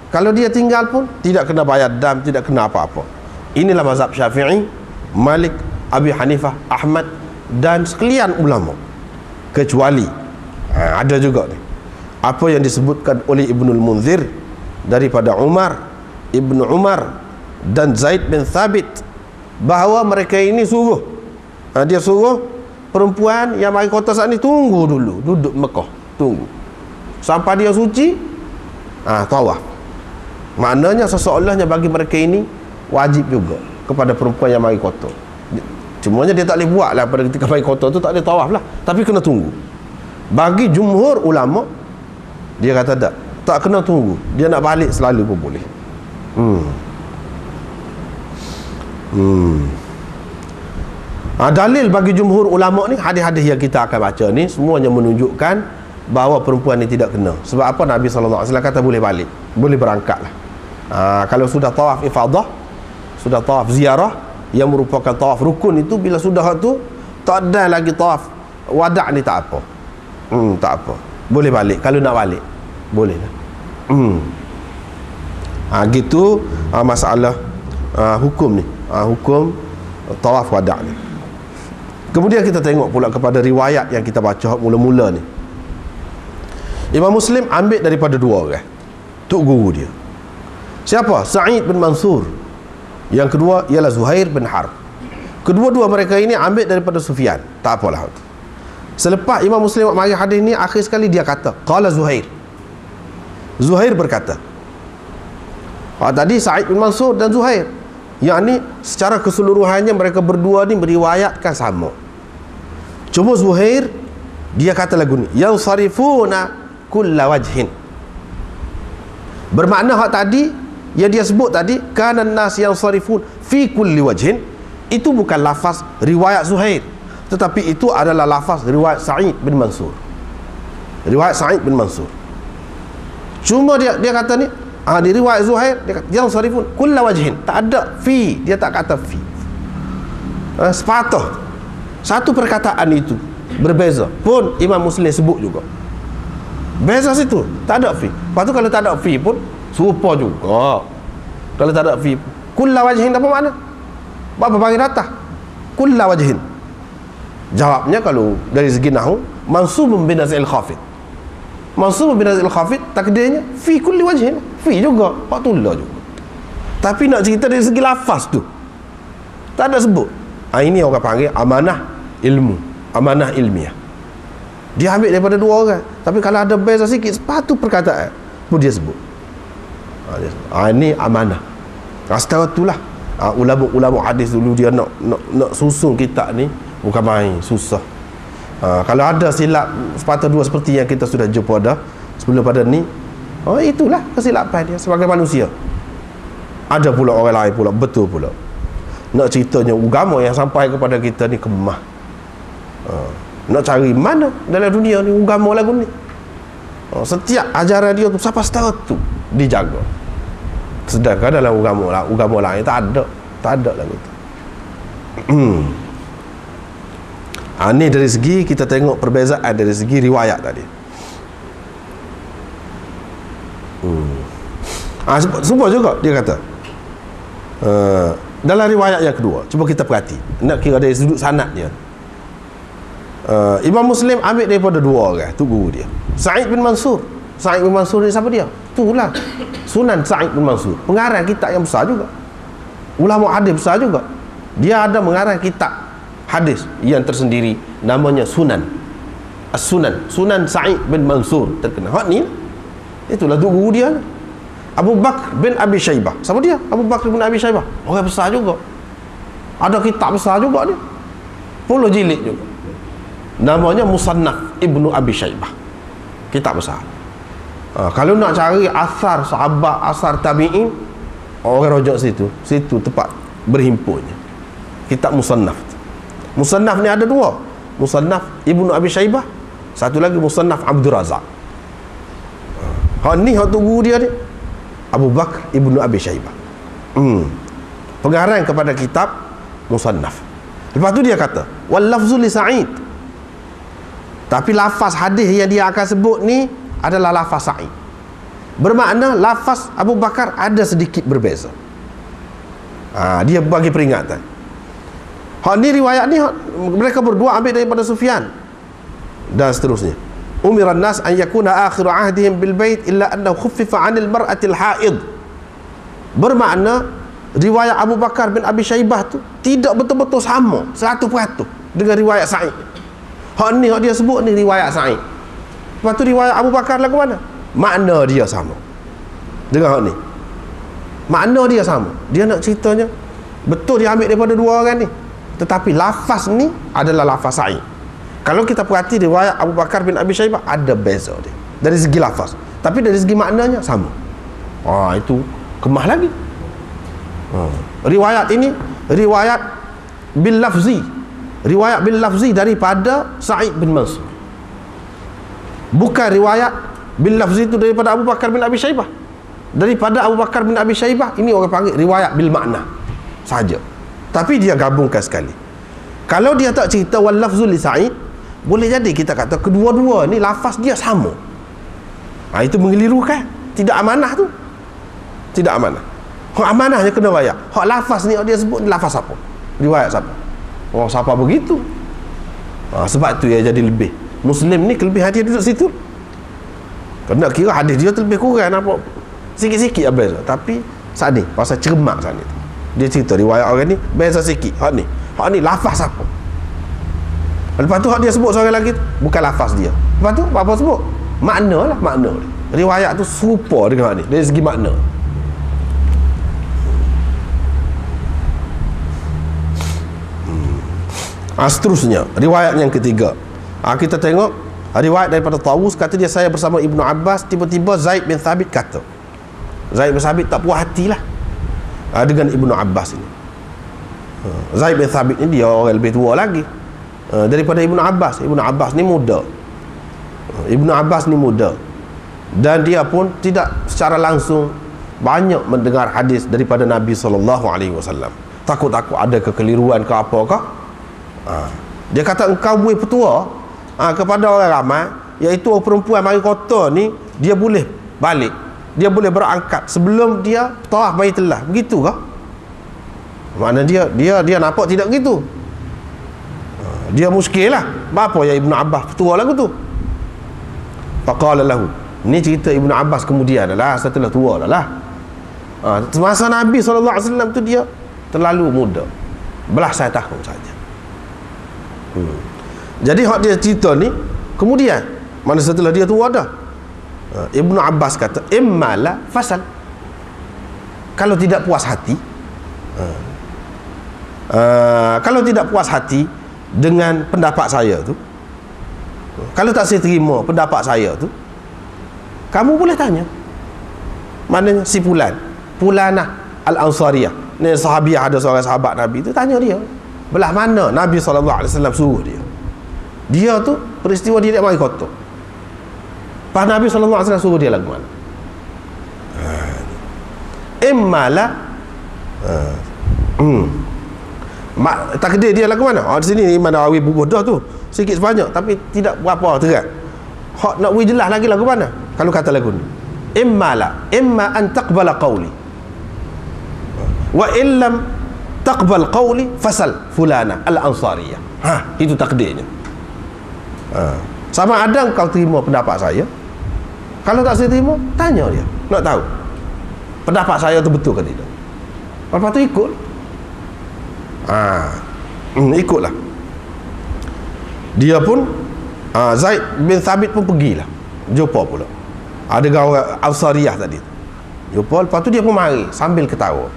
Kalau dia tinggal pun tidak kena bayar dam, tidak kena apa-apa. Inilah mazhab Syafi'i, Malik, Abi Hanifah, Ahmad dan sekalian ulama. Kecuali ada juga ni apa yang disebutkan oleh Ibnul Munzir daripada Ibnu Umar dan Zaid bin Thabit, bahawa mereka ini suruh, dia suruh perempuan yang mari kotor saat ni tunggu dulu, duduk Mekah, tunggu sampai dia suci, tawaf. Maknanya seseolahnya bagi mereka ini wajib juga kepada perempuan yang mari kotor. Cumanya dia tak boleh buat lah pada ketika mari kotor tu, tak boleh tawaf lah, tapi kena tunggu. Bagi jumhur ulama, dia kata tak kena tunggu, dia nak balik selalu pun boleh. Dalil bagi jumhur ulama ni, hadis-hadis yang kita akan baca ni semuanya menunjukkan bahawa perempuan ni tidak kena. Sebab apa? Nabi SAW kata boleh balik, boleh berangkat lah. Kalau sudah tawaf ifadah, sudah tawaf ziarah yang merupakan tawaf rukun itu, bila sudah tu tak ada lagi tawaf wada' ni, tak apa. Tak apa, boleh balik. Kalau nak balik boleh lah. Gitu masalah hukum ni, hukum tawaf wada' ni. Kemudian kita tengok pula kepada riwayat yang kita baca mula-mula ni. Imam Muslim ambil daripada dua orang, tok guru dia. Siapa? Sa'id bin Mansur. Yang kedua ialah Zuhair bin Harb. Kedua-dua mereka ini ambil daripada Sufyan. Tak apalah. Selepas Imam Muslim mari hadis ni, akhir sekali dia kata, qala Zuhair. Zuhair berkata. Tadi Sa'id bin Mansur dan Zuhair, yakni secara keseluruhannya mereka berdua ni meriwayatkan sama. Cuma Zuhair dia kata lagu ni, yang sarifuna kulla wajhin. Bermakna hak tadi yang dia sebut tadi, kanan nas yang sarifun fi kulli wajhin, itu bukan lafaz riwayat Zuhair, tetapi itu adalah lafaz riwayat Sa'id bin Mansur. Riwayat Sa'id bin Mansur. Cuma dia kata ni, di riwayat Zuhair dia kata yang sarifun kulla wajhin, tak ada fi, dia tak kata fi. Sepatah satu perkataan itu berbeza pun Imam Muslim sebut juga. Beza situ, tak ada fi. Lepas tu kalau tak ada fi pun serupa juga. Kalau tak ada fi, kulla wajhin apa makna? Apa bagi datah? Kulla wajhin. Jawabnya kalau dari segi nahwu, mansubun bin nazil khafid. Mansubun bin nazil khafid takdirnya fi kulli wajhin. Fi juga, hak tulah juga. Tapi nak cerita dari segi lafaz tu, tak ada sebut. Ini orang panggil amanah ilmu, amanah ilmiah. Dia ambil daripada dua orang, tapi kalau ada beza sikit, sepatu perkataan pun dia sebut. Ini amanah. Setelah itulah ulama-ulama hadis dulu dia nak susun kitab ni bukan main, susah. Kalau ada silap sepatah dua seperti yang kita sudah jumpa dah sebelum pada ni, itulah kesilapan dia sebagai manusia. Ada pula orang lain pula betul pula nak ceritanya agama yang sampai kepada kita ni kemah. Nak cari mana dalam dunia ni agama lagu ni. Setiap ajaran dia tu siapa setara tu dijaga. Sedangkan dalam agama lain tak ada lagu tu. Ni dari segi kita tengok perbezaan dari segi riwayat tadi. Semua juga dia kata dalam riwayat yang kedua, cuba kita perhati, nak kira dari sudut sanad dia. Imam Muslim ambil daripada dua orang tu guru dia, Sa'id bin Mansur. Sa'id bin Mansur ni siapa dia? Itulah Sunan Sa'id bin Mansur, pengarang kitab yang besar juga, ulama hadis besar juga. Dia ada mengarang kitab hadis yang tersendiri, namanya Sunan As-Sunan, Sunan Sa'id bin Mansur terkenal. Hak ni itulah tu guru dia. Abu Bakr bin Abi Syaibah, siapa dia? Abu Bakr bin Abi Syaibah, orang besar juga, ada kitab besar juga dia, 10 jilid juga, namanya Musannaf Ibnu Abi Syaibah, kitab besar. Kalau nak cari asar sahabat, asar tabi'in, orang rojak situ tempat berhimpunnya kitab Musannaf. Musannaf ni ada dua, Musannaf Ibnu Abi Syaibah, satu lagi Musannaf Abdul Razak. Hak ni hak tu guru dia ni, Abu Bakr Ibnu Abi Syaibah, pengarang kepada kitab Musannaf. Lepas tu dia kata wal lafzu li Sa'id, tapi lafaz hadis yang dia akan sebut ni adalah lafaz Sa'id, bermakna lafaz Abu Bakar ada sedikit berbeza. Dia bagi peringatan. Hak ni riwayat ni mereka berdua ambil daripada Sufyan dan seterusnya. Umiran nas an yakuna akhiru ahdihim bil bait illa annahu khuffifa 'anil mar'atil haid. Bermakna riwayat Abu Bakar bin Abi Syaibah tu tidak betul-betul sama 100% dengan riwayat Sa'id. Hak ni hak dia sebut ni riwayat Sa'id. Lepas tu riwayat Abu Bakar lagu mana? Makna dia sama dengan hak ni. Makna dia sama. Dia nak ceritanya betul dia ambil daripada dua orang ni, tetapi lafaz ni adalah lafaz Sa'id. Kalau kita perhati riwayat Abu Bakar bin Abi Syaibah ada beza dia dari segi lafaz, tapi dari segi maknanya sama. Itu kemah lagi. Riwayat ini riwayat bil lafzi, riwayat bil lafzi daripada Sa'id bin Mansur, bukan riwayat bil lafzi itu daripada Abu Bakar bin Abi Syaibah. Daripada Abu Bakar bin Abi Syaibah ini orang panggil riwayat bil makna saja, tapi dia gabungkan sekali. Kalau dia tak cerita wal lafzul li Sa'id, boleh jadi kita kata kedua-dua ni lafaz dia sama. Itu mengelirukan, tidak amanah tu, tidak amanah. Hak amanahnya kena bayar. Hak lafaz ni dia sebut ni lafaz apa, riwayat siapa, siapa begitu. Sebab tu dia jadi lebih. Muslim ni kelebihan dia duduk situ. Kena kira hadis dia tu lebih kurang apa, sikit-sikit beza, tapi saat ni pasal cermat saat ni dia cerita riwayat orang ni beza sikit. Hak ni lafaz siapa. Lepas tu hak dia sebut seorang lagi tu bukan lafaz dia. Lepas tu apa sebut? Makna lah, makna dia. Riwayat tu serupa dengan hak ni dari segi makna. Seterusnya riwayat yang ketiga, kita tengok riwayat daripada Tawus, kata dia saya bersama Ibnu Abbas, tiba-tiba Zaid bin Thabit kata, Zaid bin Thabit tak puas hatilah dengan Ibnu Abbas ini. Zaid bin Thabit ni dia orang lebih tua lagi daripada Ibnu Abbas. Ibnu Abbas ni muda. Ibnu Abbas ni muda, dan dia pun tidak secara langsung banyak mendengar hadis daripada Nabi SAW. Takut-takut ada kekeliruan ke apakah. Dia kata engkau boleh petua kepada orang ramai, iaitu perempuan mari kota ni dia boleh balik, dia boleh berangkat sebelum dia tawaf Baitullah, begitu ke? Makna dia nampak tidak begitu. Dia muskil lah. Apa ya Ibnu Abbas petua lagu tu? Faqala lahu, ni cerita Ibnu Abbas kemudian adalah setelah tua dah. Semasa Nabi SAW tu dia terlalu muda, belasan tahun saja. Jadi hak dia cerita ni kemudian, mana setelah dia tua dah. Ibnu Abbas kata immala fasal, kalau tidak puas hati, kalau tidak puas hati dengan pendapat saya tu, Kalau tak saya terima pendapat saya tu, kamu boleh tanya. Maknanya si Fulanah Al-Ansariyah, ni sahabiah, ada seorang sahabat Nabi tu, tanya dia belah mana Nabi SAW suruh dia. Dia tu peristiwa dia mari kotor. Pas Nabi SAW suruh dia lagu mana? Immalah takdir dia lagu mana? Di sini Imam Nawawi bubuh dah tu sikit sebanyak, tapi tidak berapa terang. Hak nak wui jelas lagi lagu mana? Kalau kata lagu ni, imma an taqbala qawli wa illam taqbal qawli fasal fulana al-ansariyah. Itu takdirnya. Sama ada kau terima pendapat saya, kalau tak saya terima, tanya dia, nak tahu pendapat saya tu betul ke tidak. Lepas tu ikut. Ikutlah. Dia pun Zaid bin Thabit pun pergilah, jumpa pula ada orang Ansariyah tadi, jumpa. Lepas tu dia pun mari sambil ketawa.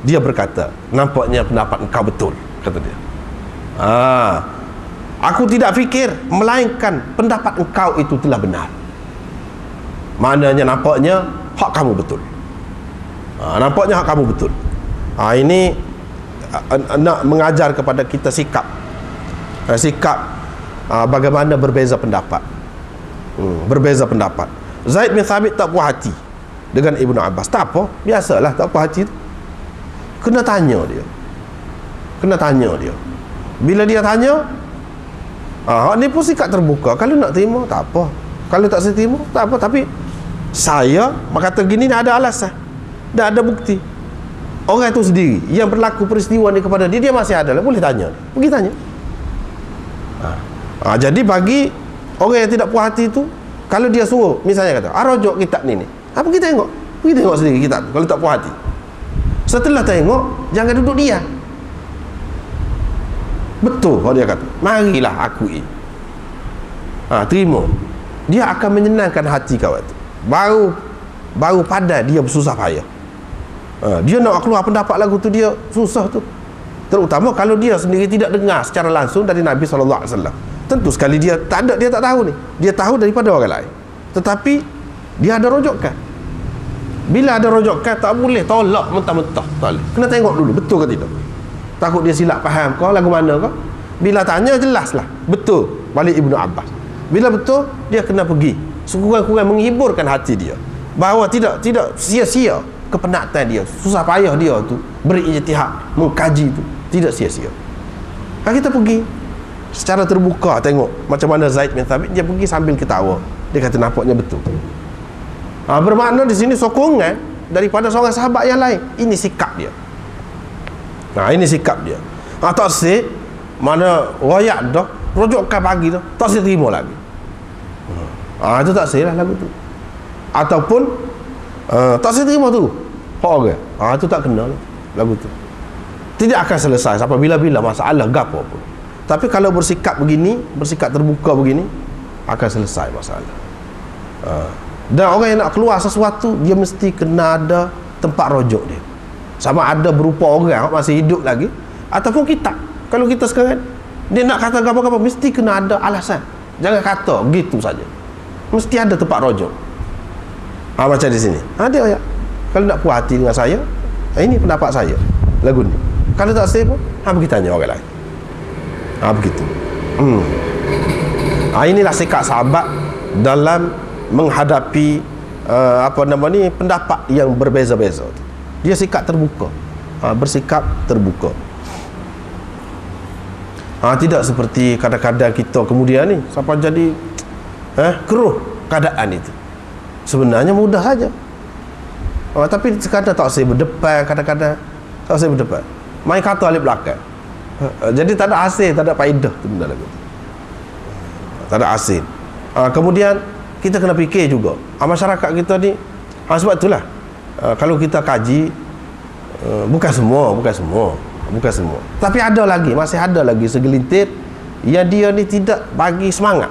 Dia berkata, nampaknya pendapat engkau betul, kata dia. Aku tidak fikir melainkan pendapat engkau itu telah benar. Maknanya nampaknya hak kamu betul. Nampaknya hak kamu betul. Ini nak mengajar kepada kita sikap bagaimana berbeza pendapat. Berbeza pendapat. Zaid bin Thabit tak puas hati dengan Ibnu Abbas. Tak apa, biasalah tak puas hati tu. Kena tanya dia. Bila dia tanya, ni pun sikap terbuka. Kalau nak terima, tak apa. Kalau tak saya terima, tak apa. Tapi saya kata gini, ada alasan, dah ada bukti. Orang itu sendiri yang berlaku peristiwa ni kepada dia masih ada lah. Boleh tanya, pergi tanya. Jadi bagi orang yang tidak puas hati tu, kalau dia suruh, misalnya kata, rujuk kitab ni, pergi tengok sendiri kitab tu, kalau tak puas hati. Setelah tengok, jangan duduk diam. Betul kalau dia kata, marilah akui. Terima. Dia akan menyenangkan hati kawan tu. Baru pada dia bersusah payah. Dia nak keluar pendapat lagu tu, dia susah tu. Terutama kalau dia sendiri tidak dengar secara langsung dari Nabi SAW. Tentu sekali dia tak tahu ni. Dia tahu daripada orang lain. Tetapi dia ada rojokan. Bila ada rojokan, tak boleh tolak mentah-mentah. Tak boleh. Kena tengok dulu betul ke tidak. Takut dia silap faham kau lagu mana kau. Bila tanya jelaslah betul balik Ibnu Abbas. Bila betul, dia kena pergi sekurang-kurang menghiburkan hati dia bahawa tidak sia-sia kepenatan dia, susah payah dia tu berijtihad, mengkaji tu tidak sia-sia. Kita pergi secara terbuka tengok macam mana Zaid bin Thabit. Dia pergi sambil ketawa. Dia kata nampaknya betul. Bermakna di sini sokongan daripada seorang sahabat yang lain. Ini sikap dia. Ini sikap dia. Tak sih mana royak dah, rojokkan pagi tu, tak sih terima lagi. Itu tak sih lah lagu tu. Ataupun tak sih terima tu, orang. Itu tak kena lah lagu tu. Tidak akan selesai sampai bila-bila masalah gapo pun. Tapi kalau bersikap begini, bersikap terbuka begini, akan selesai masalah. Dan orang yang nak keluar sesuatu, dia mesti kena ada tempat rojok dia. Sama ada berupa orang masih hidup lagi, ataupun kitab. Kalau kita sekarang dia nak kata apa-apa, mesti kena ada alasan. Jangan kata begitu saja. Mesti ada tempat rojok. Macam di sini. Dia kalau nak puas hati dengan saya, ini pendapat saya lagu ni. Kalau tak saya pun, pergi tanya orang lain. Begitu. Inilah sikap sahabat dalam menghadapi pendapat yang berbeza-beza. Dia sikap terbuka. Bersikap terbuka. Tidak seperti kadang-kadang kita kemudian ni sampai jadi keruh keadaan itu. Sebenarnya mudah saja. Tapi kadang tak saya berdepan, kadang-kadang tak saya berdepan. Main kata alik belakang. Jadi tak ada hasil, tak ada faedah tu benda lagu. Tak ada hasil. Kemudian kita kena fikir juga. Masyarakat kita ni, sebab itulah kalau kita kaji, bukan semua. Tapi ada lagi, masih ada lagi segelintir yang dia ni tidak bagi semangat.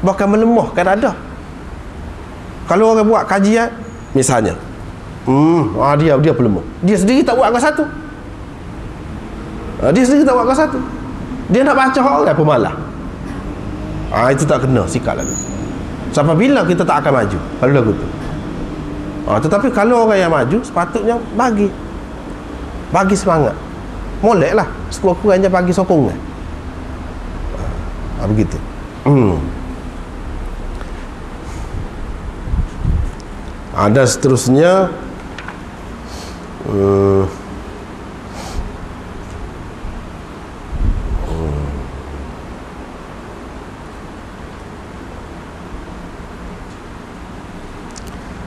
Bahkan melemahkan ada. Kalau orang buat kajian misalnya, dia pelemah. Dia sendiri tak buat kelas 1. Dia nak baca orang pun malah. Itu tak kena sikap lagu. Sampai bila kita tak akan maju kalau lagu tu. Tetapi kalau orang yang maju, sepatutnya bagi semangat. Molek lah, sekurang-kurangnya bagi sokongan. Begitu. Ada seterusnya.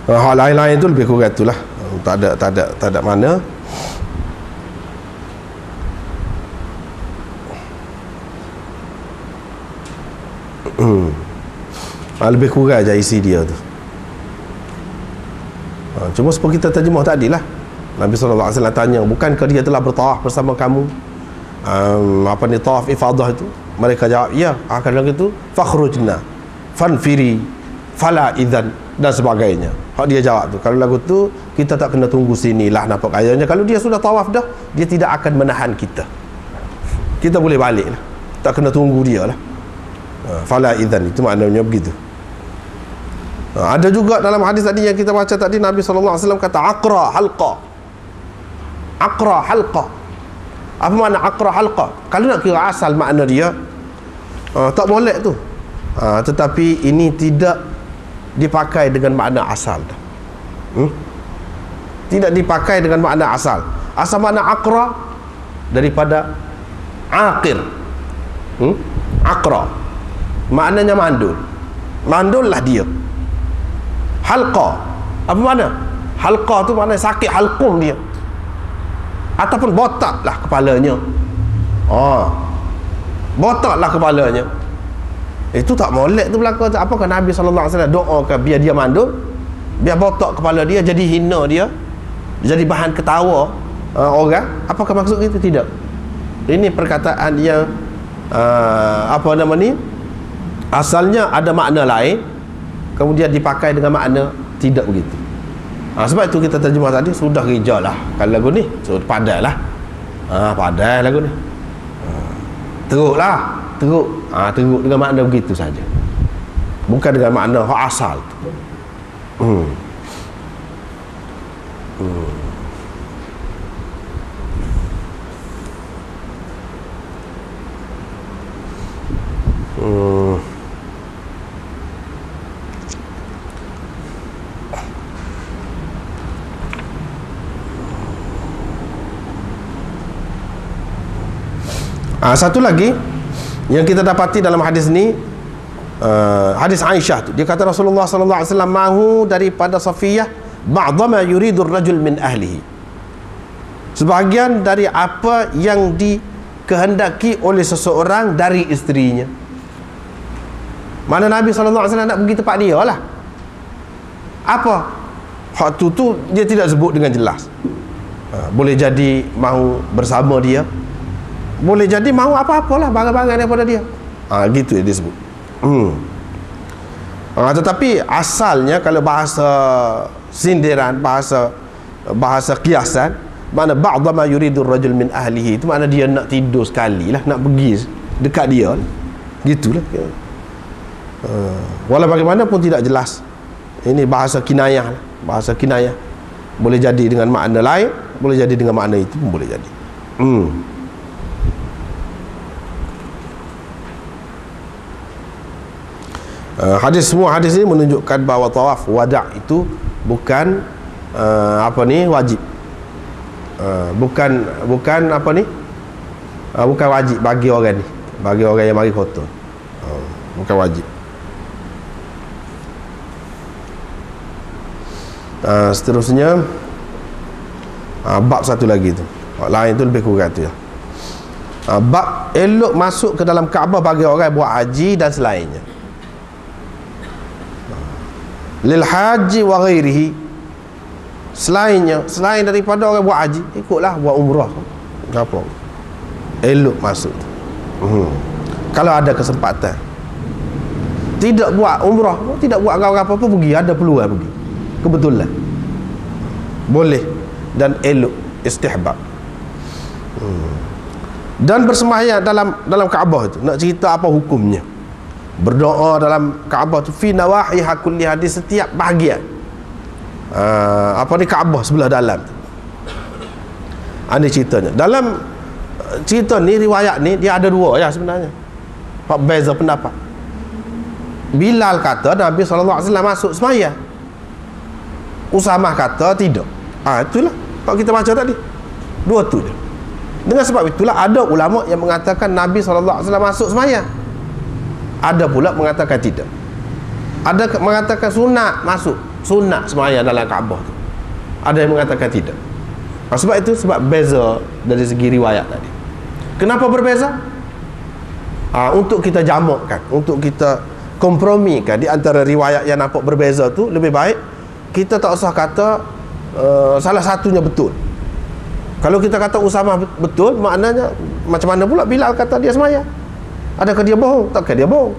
Hal lain-lain tu lebih kurang itulah. Tak ada mana. Lebih kurang je isi dia tu. Cuma seperti kita terjemah tadi lah, Nabi SAW tanya, bukankah dia telah bertawaf bersama kamu? Tawaf ifadah itu? Mereka jawab, ya. Kadang itu fakhrujna fanfiri fala idzan dan sebagainya. Dia jawab tu, kalau lagu tu kita tak kena tunggu sini lah, nampak kayanya kalau dia sudah tawaf dah, dia tidak akan menahan kita boleh balik lah, tak kena tunggu dia lah. Fala idzan itu maknanya begitu. Ada juga dalam hadis tadi yang kita baca tadi, Nabi SAW kata aqra halqa. Apa makna aqra halqa? Kalau nak kira asal makna dia, tak boleh tu. Tetapi ini tidak dipakai dengan makna asal. Tidak dipakai dengan makna asal. Asal makna aqra daripada aqir. Aqra maknanya mandul lah dia. Halqa apa makna? Halqa tu makna sakit halqum dia, ataupun botak lah kepalanya. Botak lah kepalanya. Itu tak molek tu berlaku. Apakah Nabi SAW doakan biar dia mandul, biar botak kepala dia, jadi hina dia, jadi bahan ketawa orang? Apakah maksud itu? Tidak. Ini perkataan yang asalnya ada makna lain, kemudian dipakai dengan makna tidak begitu. Sebab itu kita terjemah tadi, sudah rejal lah kalau lagu ni, padai lah. Padai lagu ni, teruk lah, teruk dengan makna begitu saja, bukan dengan makna asal tu. Satu lagi yang kita dapati dalam hadis ni, hadis Aisyah tu, dia kata Rasulullah sallallahu alaihi wasallam mahu daripada Safiyah ba'dama yuridur rajul min ahlihi, sebahagian dari apa yang dikehendaki oleh seseorang dari isterinya. Mana Nabi sallallahu alaihi wasallam nak pergi tempat dia lah. Apa hak tu dia tidak sebut dengan jelas. Boleh jadi mahu bersama dia, boleh jadi mahu apa-apalah barang-barang daripada dia. Gitu dia sebut. Tetapi asalnya kalau bahasa sindiran, bahasa kiasan, mana ba'dha ma yuridur rajul min ahlihi, itu makna dia nak tidur sekali lah, nak pergi dekat dia lah. Gitulah. Walau bagaimanapun tidak jelas. Ini bahasa kinayah lah. Bahasa kinayah boleh jadi dengan makna lain, boleh jadi dengan makna itu pun boleh jadi. Semua hadis ini menunjukkan bahawa tawaf wada' itu bukan wajib. Bukan wajib bagi orang ni, bagi orang yang mari kotor. Bukan wajib. Seterusnya bab satu lagi tu, lain tu lebih kurang tu ya. Bab elok masuk ke dalam Kaabah bagi orang yang buat haji dan selainnya. Lil haji wa ghairihi, selain daripada orang buat haji, ikutlah buat umrah. Apa? Elok masuk. Kalau ada kesempatan. Tidak buat umrah, tidak buat apa-apa, pergi, ada peluang pergi, kebetulan boleh dan elok, istihbab. Dan bersembahyang dalam Kaabah itu, nak cerita apa hukumnya berdoa dalam Kaabah tu, fi nawahiha kulliha, di setiap bahagian apa ni Kaabah sebelah dalam tu. Ada ceritanya. Dalam cerita ni, riwayat ni dia ada dua ya sebenarnya. Pak beza pendapat. Bilal kata Nabi SAW masuk sembahyang, Usamah kata tidak. Itulah kalau kita baca tadi, dua tu je. Dengan sebab itulah ada ulama yang mengatakan Nabi SAW masuk sembahyang, ada pula mengatakan tidak. Ada mengatakan sunat masuk, sunat sembahyang dalam Kaabah tu. Ada yang mengatakan tidak. Sebab itu, sebab beza dari segi riwayat tadi. Kenapa berbeza? Untuk kita jamakkan, untuk kita kompromikan di antara riwayat yang nampak berbeza tu, lebih baik kita tak usah kata salah satunya betul. Kalau kita kata Usamah betul, maknanya macam mana pula Bilal kata dia sembahyang? Adakah dia bohong? Takkan dia bohong.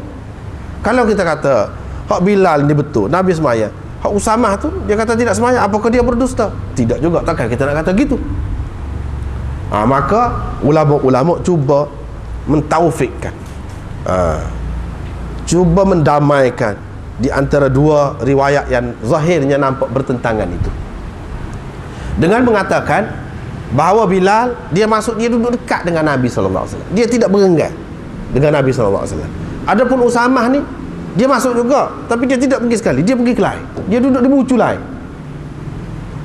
Kalau kita kata hak Bilal ni betul, Nabi sembahyang, hak Usamah tu dia kata tidak sembahyang, apakah dia berdusta? Tidak juga, takkan kita nak kata gitu. Maka ulama-ulama cuba mentaufikkan, cuba mendamaikan di antara dua riwayat yang zahirnya nampak bertentangan itu, dengan mengatakan bahawa Bilal dia masuk, dia duduk dekat dengan Nabi SAW, dia tidak berenggan dengan Nabi SAW. Adapun Usamah ni dia masuk juga, tapi dia tidak pergi sekali, dia pergi ke lain, dia duduk di bucu lain.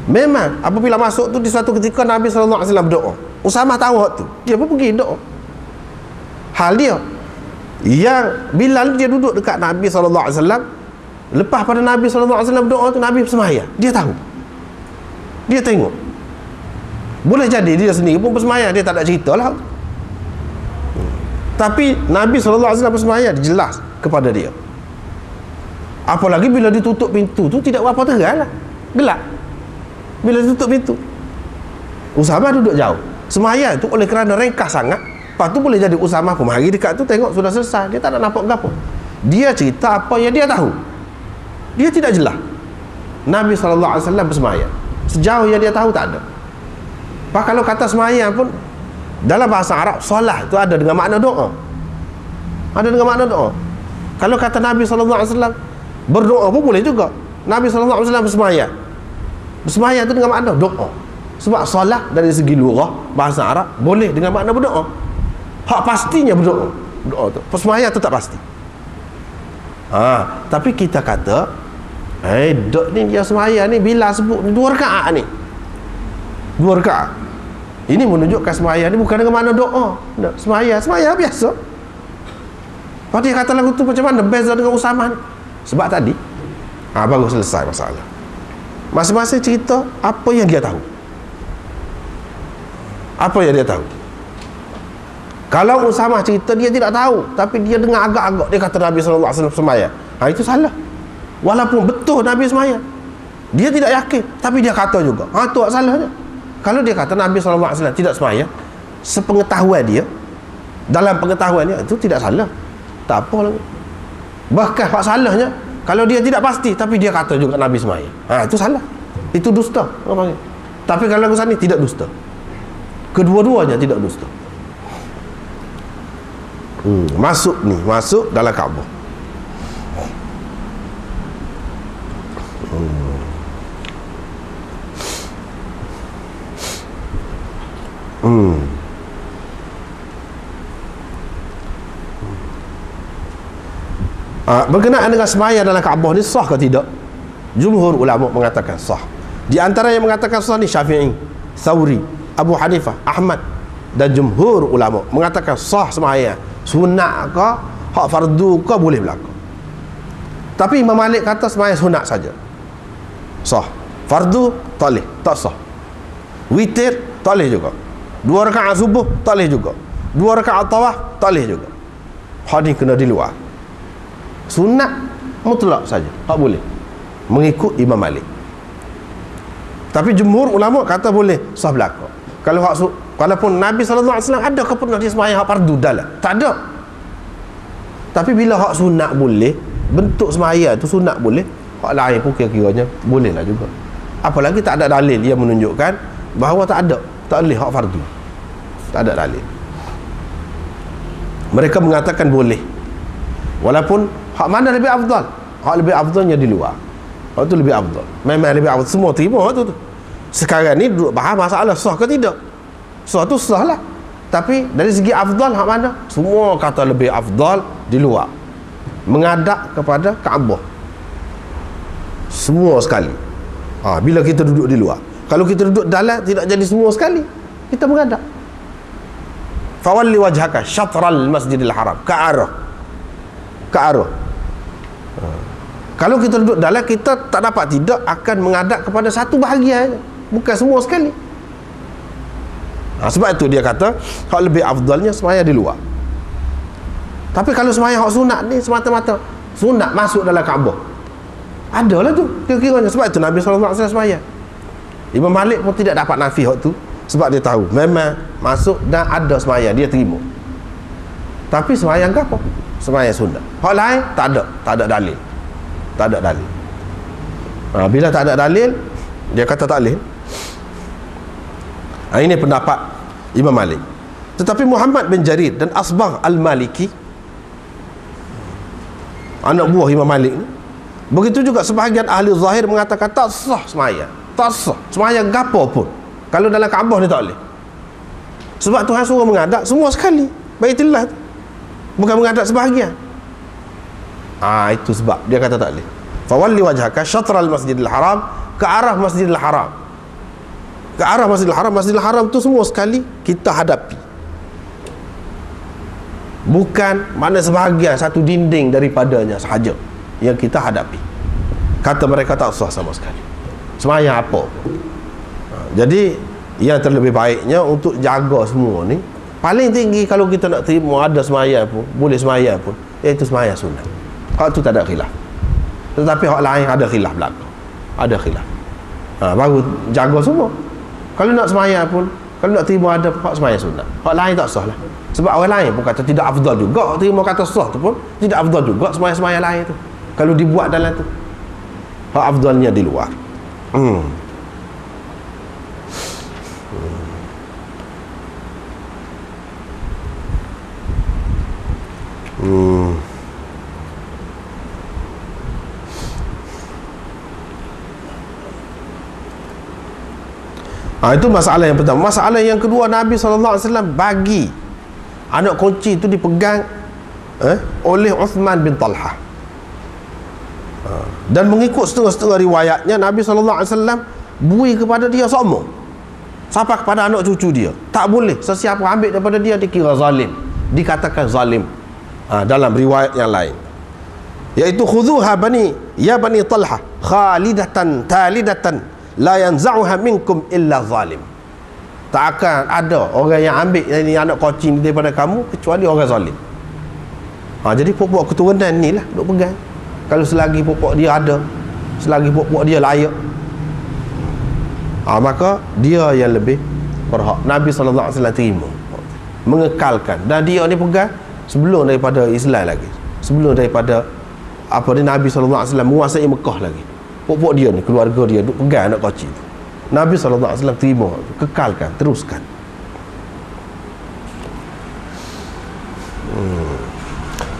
Memang apabila masuk tu, di suatu ketika Nabi SAW berdoa, Usamah tahu hak tu, dia pun pergi doa. Hal dia yang Bilal dia duduk dekat Nabi SAW, lepas pada Nabi SAW berdoa tu, Nabi bersembahyang, dia tahu, dia tengok. Boleh jadi dia sendiri pun bersembahyang, dia tak ada cerita lah. Tapi Nabi SAW bersembahyang, jelas kepada dia. Apalagi bila ditutup pintu tu, tidak berapa terang lah, gelap. Bila ditutup pintu, Usamah duduk jauh, sembahyang tu oleh kerana ringkas sangat. Lepas tu boleh jadi Usamah pun mari dekat tu, tengok sudah selesai, dia tak nak nampak apa. Dia cerita apa yang dia tahu, dia tidak jelas. Nabi SAW bersembahyang, sejauh yang dia tahu tak ada. Pak, kalau kata sembahyang pun dalam bahasa Arab, solat tu ada dengan makna doa, ada dengan makna doa. Kalau kata Nabi SAW berdoa pun boleh juga. Nabi SAW bersembahyang, bersembahyang tu dengan makna doa. Sebab solat dari segi lugah bahasa Arab boleh dengan makna berdoa. Hak pastinya berdoa, doa tu. Sembahyang tu tak pasti. Tapi kita kata dok ni dia sembahyang ni, bila sebut 2 rakaat ni, 2 rakaat, ini menunjukkan sembahyang ni bukan dengan makna doa. Sembahyang biasa. Kalau dia kata lagu tu macam mana beza dengan Usamah ni? Sebab tadi baru selesai masalah. Masing-masing cerita apa yang dia tahu, apa yang dia tahu. Kalau Usamah cerita dia tidak tahu, tapi dia dengar agak-agak, dia kata Nabi SAW sembahyang, itu salah. Walaupun betul Nabi sembahyang, dia tidak yakin, tapi dia kata juga, itu tak salahnya. Kalau dia kata Nabi SAW tidak sembahyang, sepengetahuan dia, dalam pengetahuan dia, itu tidak salah, tak apa lagi. Bahkan hak salahnya, kalau dia tidak pasti tapi dia kata juga Nabi sembahyang, itu salah, itu dusta. Tapi kalau urusan ini tidak dusta, kedua-duanya tidak dusta. Masuk dalam Kaabah. Berkenaan dengan sembahyang dalam Kaabah ni sah ke tidak? Jumhur ulama mengatakan sah. Di antara yang mengatakan sah ni Syafi'i, Thawri, Abu Hanifah, Ahmad dan jumhur ulama mengatakan sah sembahyang. Sunat ke hak fardu ke boleh berlaku. Tapi Imam Malik kata sembahyang sunat saja sah, fardu tak boleh, tak sah. Witir tak boleh juga, 2 rakaat subuh tak boleh juga, 2 rakaat tawaf tak boleh juga. Hadis kena di luar. Sunat mutlak saja tak boleh, mengikut Imam Malik. Tapi jumhur ulama kata boleh sah berlaku. Kalau hak walaupun Nabi SAW ada ke pernah dia sembahyang hak fardu dalam? Tak ada. Tapi bila hak sunat boleh, bentuk sembahyang tu sunat boleh, hak lain pun kira-kiranya bolehlah juga. Apalagi tak ada dalil yang menunjukkan bahawa tak boleh hak fardu. Tak ada dalil. Mereka mengatakan boleh, walaupun hak mana lebih afdal? Hak lebih afdalnya di luar. Hak tu lebih afdal. Memang lebih afdal, semua terima hak tu. Sekarang ni duduk bahas masalah sah ke tidak. Sah tu sah lah, tapi dari segi afdal hak mana? Semua kata lebih afdal di luar, menghadap kepada Kaabah. Semua sekali. Bila kita duduk di luar. Kalau kita duduk dalam, tidak jadi semua sekali, kita menghadap. Fawalli wajhaka syatral masjidil haram, ke arah Kalau kita duduk dalam, kita tak dapat tidak akan menghadap kepada satu bahagian, bukan semua sekali. Sebab itu dia kata hak lebih afdalnya semaya di luar. Tapi kalau semaya hak sunat ni, semata-mata sunat masuk dalam Kaabah, adalah tu kira-kiranya. Sebab itu Nabi SAW semaya. Imam Malik pun tidak dapat nafi hak tu, sebab dia tahu memang masuk dan ada semaya, dia terima. Tapi semaya apa? Semaya sunat. Hak lain tak ada dalil. Tak ada dalil. Bila tak ada dalil, dia kata tak boleh. Ini pendapat Imam Malik. Tetapi Muhammad bin Jarir dan Asbagh Al-Maliki, anak buah Imam Malik ni, begitu juga sebahagian ahli zahir mengatakan tak sah semaya. Tak sah semaya gapo pun kalau dalam Kaabah ni tak boleh. Sebab Tuhan suruh menghadap semua sekali, Baitullah tu, bukan menghadap sebahagian. Itu sebab dia kata tak boleh. Fawalli wajhaka syatral masjidil haram, ke arah masjidil haram. Ke arah masjidil haram. Masjidil haram tu semua sekali kita hadapi, bukan mana sebahagian, satu dinding daripadanya sahaja yang kita hadapi. Kata mereka tak sah sama sekali semaya apa. Jadi yang terlebih baiknya untuk jaga semua ni, paling tinggi kalau kita nak terima ada semaya pun, boleh semaya pun, iaitu semaya sunat. Hak tu tak ada khilaf. Tetapi hak lain ada khilaf belakang, ada khilaf. Baru jaga semua. Kalau nak semaya pun, kalau nak terima ada hak semaya sunat, hak lain tak sah lah. Sebab orang lain pun kata tidak afdal juga, terima kata sah tu pun tidak afdal juga semaya-semaya lain tu, kalau dibuat dalam tu. Hak afdalnya di luar. Itu masalah yang pertama. Masalah yang kedua, Nabi SAW bagi anak kunci itu dipegang oleh Uthman bin Talha. Dan mengikut setengah-setengah riwayatnya, Nabi SAW bui kepada dia semua, sampai kepada anak cucu dia. Tak boleh sesiapa ambil daripada dia, dikira zalim, dikatakan zalim. Dalam riwayat yang lain, iaitu khudhuha bani Talha khalidatan talidatan la yanza'uha minkum illa zalim. Tak akan ada orang yang ambil ini anak kucing daripada kamu kecuali orang zalim. Jadi pokok keturunan ni lah duk pegang. Kalau selagi pokok dia ada, selagi pokok dia layak, maka dia yang lebih berhak. Nabi SAW terima, mengekalkan, dan dia ni pegang sebelum daripada Islam lagi, sebelum daripada Nabi SAW menguasai Mekah lagi. Pokok dia ni, keluarga dia duk pegang anak kecil tu. Nabi SAW terima, kekalkan, teruskan.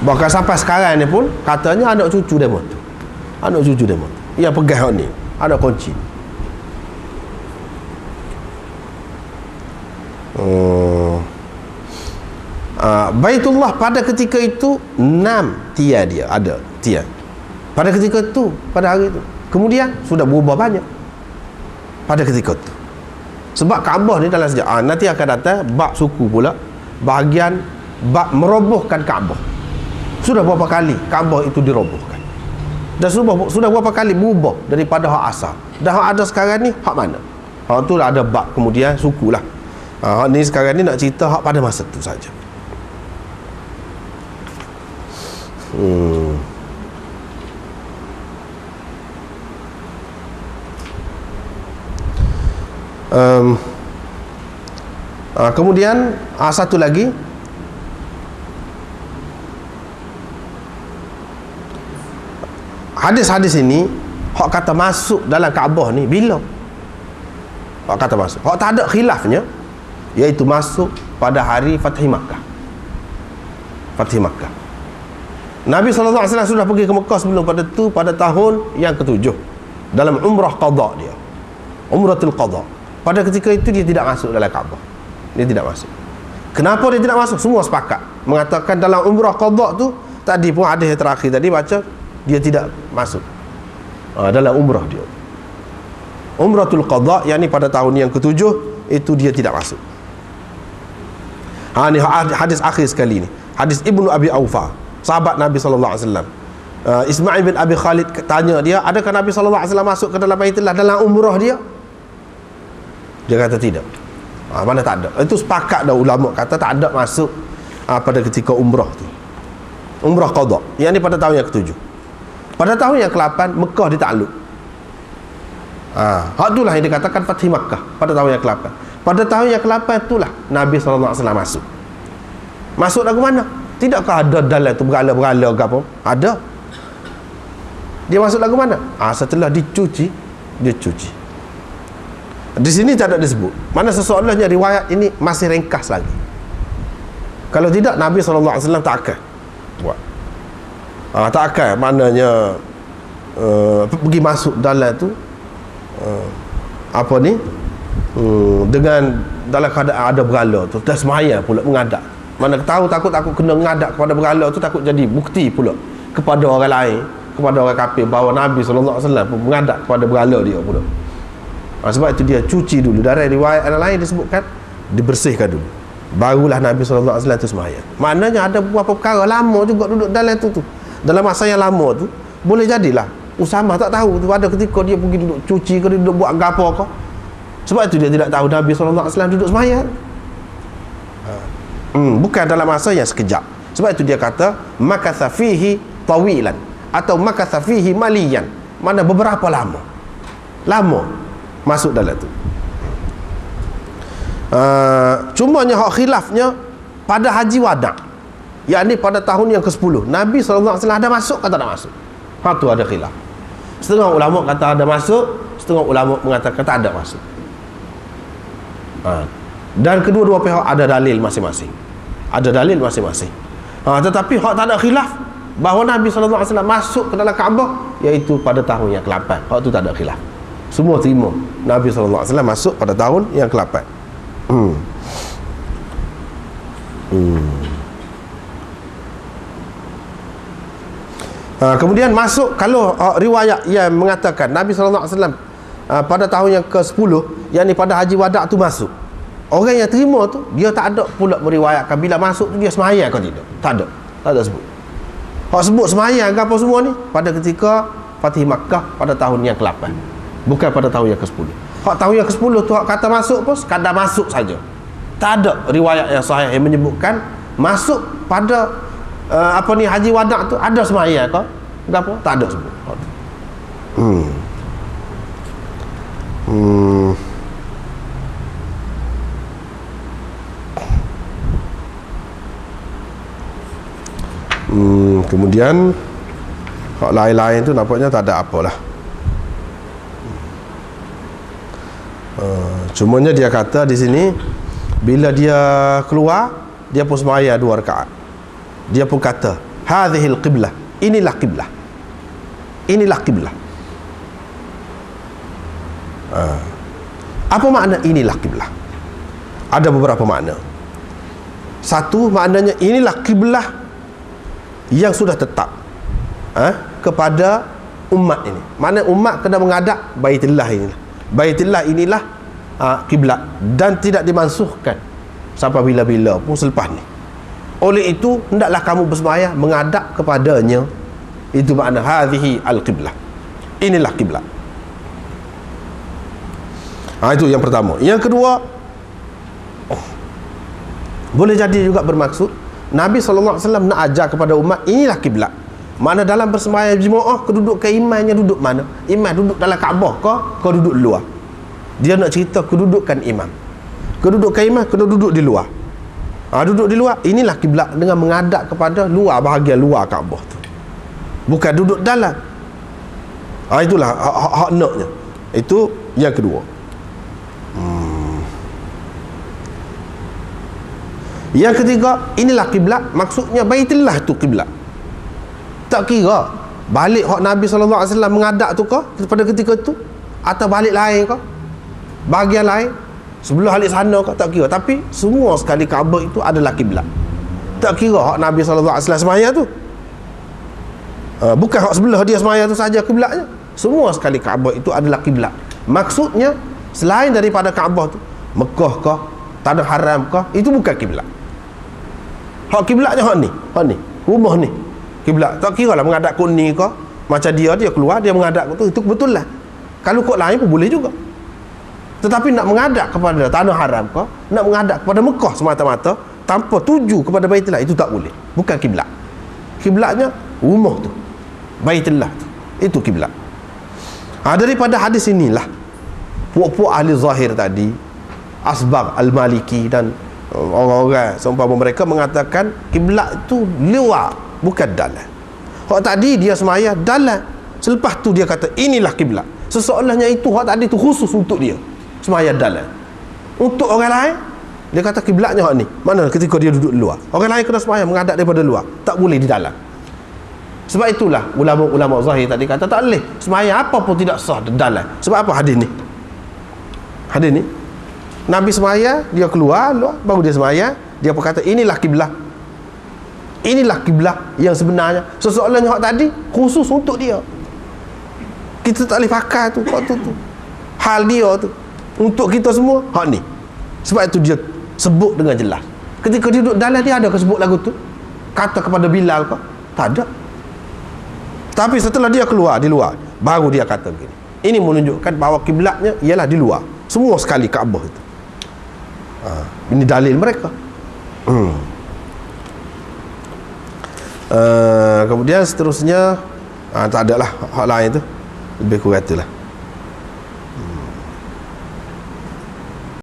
Bahkan sampai sekarang ni pun katanya anak cucu dia tu, anak cucu dia tu yang pegang ni, anak kunci. Baitullah pada ketika itu 6 tiang dia ada, tiang pada ketika itu, pada hari itu. Kemudian sudah berubah banyak pada ketika itu. Sebab Kaabah ni dalam sejarah, nanti akan datang bab suku pula, bahagian bab merobohkan Kaabah. Sudah berapa kali Kaabah itu dirobohkan, dan sudah berapa kali berubah daripada hak asal. Dan hak ada sekarang ni hak mana? Hak tu ada bab kemudian suku lah. Hak ni sekarang ni nak cerita hak pada masa tu saja. Kemudian satu lagi, hadis-hadis ini hak kata masuk dalam Kaabah ni bila? Hak kata masuk, hak tak ada khilafnya, iaitu masuk pada hari Fathi Makkah. Fath Makkah. Nabi SAW sudah pergi ke Mekah sebelum pada tahun yang ke-7 dalam umrah qada dia, umratul qada. Pada ketika itu dia tidak masuk dalam Kaabah, dia tidak masuk. Kenapa dia tidak masuk? Semua sepakat mengatakan dalam umrah qada tu, tadi pun hadis yang terakhir tadi baca, dia tidak masuk dalam umrah dia, umratul qada, yakni pada tahun yang ke-7 itu dia tidak masuk. Ini hadis akhir sekali ni, hadis Ibnu Abi Aufa, sahabat Nabi SAW. Ismail bin Abi Khalid tanya dia, adakah Nabi SAW masuk ke dalam Baitullah dalam umrah dia? Dia kata tidak. Mana tak ada. Itu sepakat dah ulama kata tak ada masuk pada ketika umrah tu, umrah qada, yang ni pada tahun yang ke-7. Pada tahun yang ke-8 Mekah ditakluk. Hak itulah yang dikatakan Fath Makkah pada tahun yang ke-8. Pada tahun yang ke-8 itulah Nabi SAW masuk. Masuk lagu mana? Tidakkah ada dalam tu berhala-berhala ke apa? Ada. Dia masuk lagu mana? Setelah dicuci, dia cuci. Di sini tak ada disebut. Mana sesoalnya riwayat ini masih ringkas lagi. Kalau tidak Nabi SAW tak akan buat. Tak akan maknanya pergi masuk dalam tu dengan dalam keadaan ada berhala tu, dah semaya pula mengadap. Mana tahu takut kena mengadap kepada berhala tu, takut jadi bukti pula kepada orang lain, kepada orang kafir bahawa Nabi SAW pun mengadap kepada berhala dia pula. Sebab itu dia cuci dulu. Dari riwayat yang lain disebutkan dibersihkan dulu, barulah Nabi SAW tu semaya. Maknanya ada beberapa perkara lama juga duduk dalam tu. Dalam masa yang lama tu boleh jadilah Usamah tak tahu tu, ada ketika dia pergi duduk cuci ke, dia duduk buat gapo ke. Sebab itu dia tidak tahu Nabi SAW duduk semaya. Bukan dalam masa yang sekejap. Sebab itu dia kata makatha fihi tawilan atau makatha fihi maliyan, mana beberapa lama masuk dalam tu. Cumanya hak khilafnya pada haji wada', yakni pada tahun yang ke-10 Nabi SAW ada masuk atau tak masuk. Hak tu ada khilaf. Setengah ulama kata ada masuk, setengah ulama mengatakan tak ada masuk. Dan kedua-dua pihak ada dalil masing-masing. Tetapi hak tak ada khilaf bahawa Nabi SAW masuk ke dalam Kaabah, iaitu pada tahun yang ke-8. Hak tu tak ada khilaf. Semua terima Nabi SAW masuk pada tahun yang ke-8. Kemudian masuk, kalau riwayat yang mengatakan Nabi SAW pada tahun yang ke-10, yakni pada haji wada' tu masuk, orang yang terima tu dia tak ada pula meriwayatkan bila masuk tu dia semaya ke tidak. Tak ada sebut. Hak sebut semaya ke apa semua ni pada ketika Fath Makkah pada tahun yang ke-8, bukan pada tahun yang ke-10. Hak tahun yang ke-10 tu hak kata masuk pun sekadar masuk saja. Tak ada riwayat yang sahih yang menyebutkan masuk pada haji wada' tu ada semaya ke apa, tak ada sebut. Kemudian hak lain-lain tu nampaknya tak ada apalah. Cumanya dia kata di sini bila dia keluar dia pun semaya 2 rakaat. Dia pun kata hadhil qiblah, inilah qiblah, inilah qiblah. Apa makna inilah qiblah? Ada beberapa makna. Satu, maknanya inilah qiblah yang sudah tetap kepada umat ini. Mana umat kena menghadap Baitullah inilah. Baitullah inilah kiblat dan tidak dimansuhkan sampai bila-bila pun selepas ni. Oleh itu hendaklah kamu bersembahyang menghadap kepadanya. Itu makna hadhihi al-qiblah, inilah kiblat. Itu yang pertama. Yang kedua, boleh jadi juga bermaksud Nabi SAW nak ajar kepada umat inilah kiblat. Mana dalam bersembahyang jemaah, kedudukan imamnya duduk mana? Imam duduk dalam Kaabah ke kau duduk di luar? Dia nak cerita kedudukan imam. Kedudukan imam kena duduk di luar. Duduk di luar, inilah kiblat dengan menghadap kepada luar, bahagian luar Kaabah tu. Bukan duduk dalam. Itulah hak naknya. Itu yang kedua. Yang ketiga, inilah kiblat, maksudnya Baitullah tu kiblat. Tak kira balik hak Nabi SAW mengadap tu ke pada ketika tu, atau balik lain ke, bahagian lain sebelah balik sana ke, tak kira. Tapi semua sekali Kaabah itu adalah kiblat. Tak kira hak Nabi SAW semaya tu, bukan hak sebelah dia semaya tu saja kiblatnya. Semua sekali Kaabah itu adalah kiblat. Maksudnya selain daripada Kaabah tu, Mekah ke, Tanah Haram ke, itu bukan kiblat. Hak kiblatnya hak ni, rumah ni kiblat. Tak kira lah menghadap kot ni ke, macam dia keluar, dia menghadap kot tu, itu betul lah. Kalau kot lain pun boleh juga. Tetapi nak menghadap kepada Tanah Haram ke, nak menghadap kepada Mekah semata-mata tanpa tuju kepada Baitullah, itu tak boleh. Bukan kiblat. Kiblatnya rumah tu, Baitullah tu, itu kiblat. Daripada hadis inilah puak-puak ahli zahir tadi, Asbagh Al-Maliki dan orang-orang seumpama mereka mengatakan kiblat itu luar, bukan dalam. Hak tadi dia semaya dalam, selepas tu dia kata inilah kiblat. Seseolahnya itu hak tadi tu khusus untuk dia semaya dalam. Untuk orang lain dia kata kiblatnya hak ni. Mana ketika dia duduk luar, orang lain kena semaya menghadap daripada luar, tak boleh di dalam. Sebab itulah ulama-ulama zahir tadi kata tak boleh semaya apa pun tidak sah di dalam. Sebab apa hadis ni? Hadis ni Nabi semaya, dia keluar baru dia semaya, dia berkata inilah kiblat. Inilah kiblat yang sebenarnya. Seseolahnya hak tadi khusus untuk dia. Kita tak boleh pakai tu, hak tu. Hal dia tu untuk kita semua hak ni. Sebab itu dia sebut dengan jelas. Ketika dia duduk dalam, dia ada ke sebut lagu tu? Kata kepada Bilal ke? Tak ada. Tapi setelah dia keluar di luar, baru dia kata begini. Ini menunjukkan bahawa kiblatnya ialah di luar. Semua sekali Kaabah itu. Ini dalil mereka. Kemudian seterusnya tak adalah hak lain tu, lebih kurang itulah.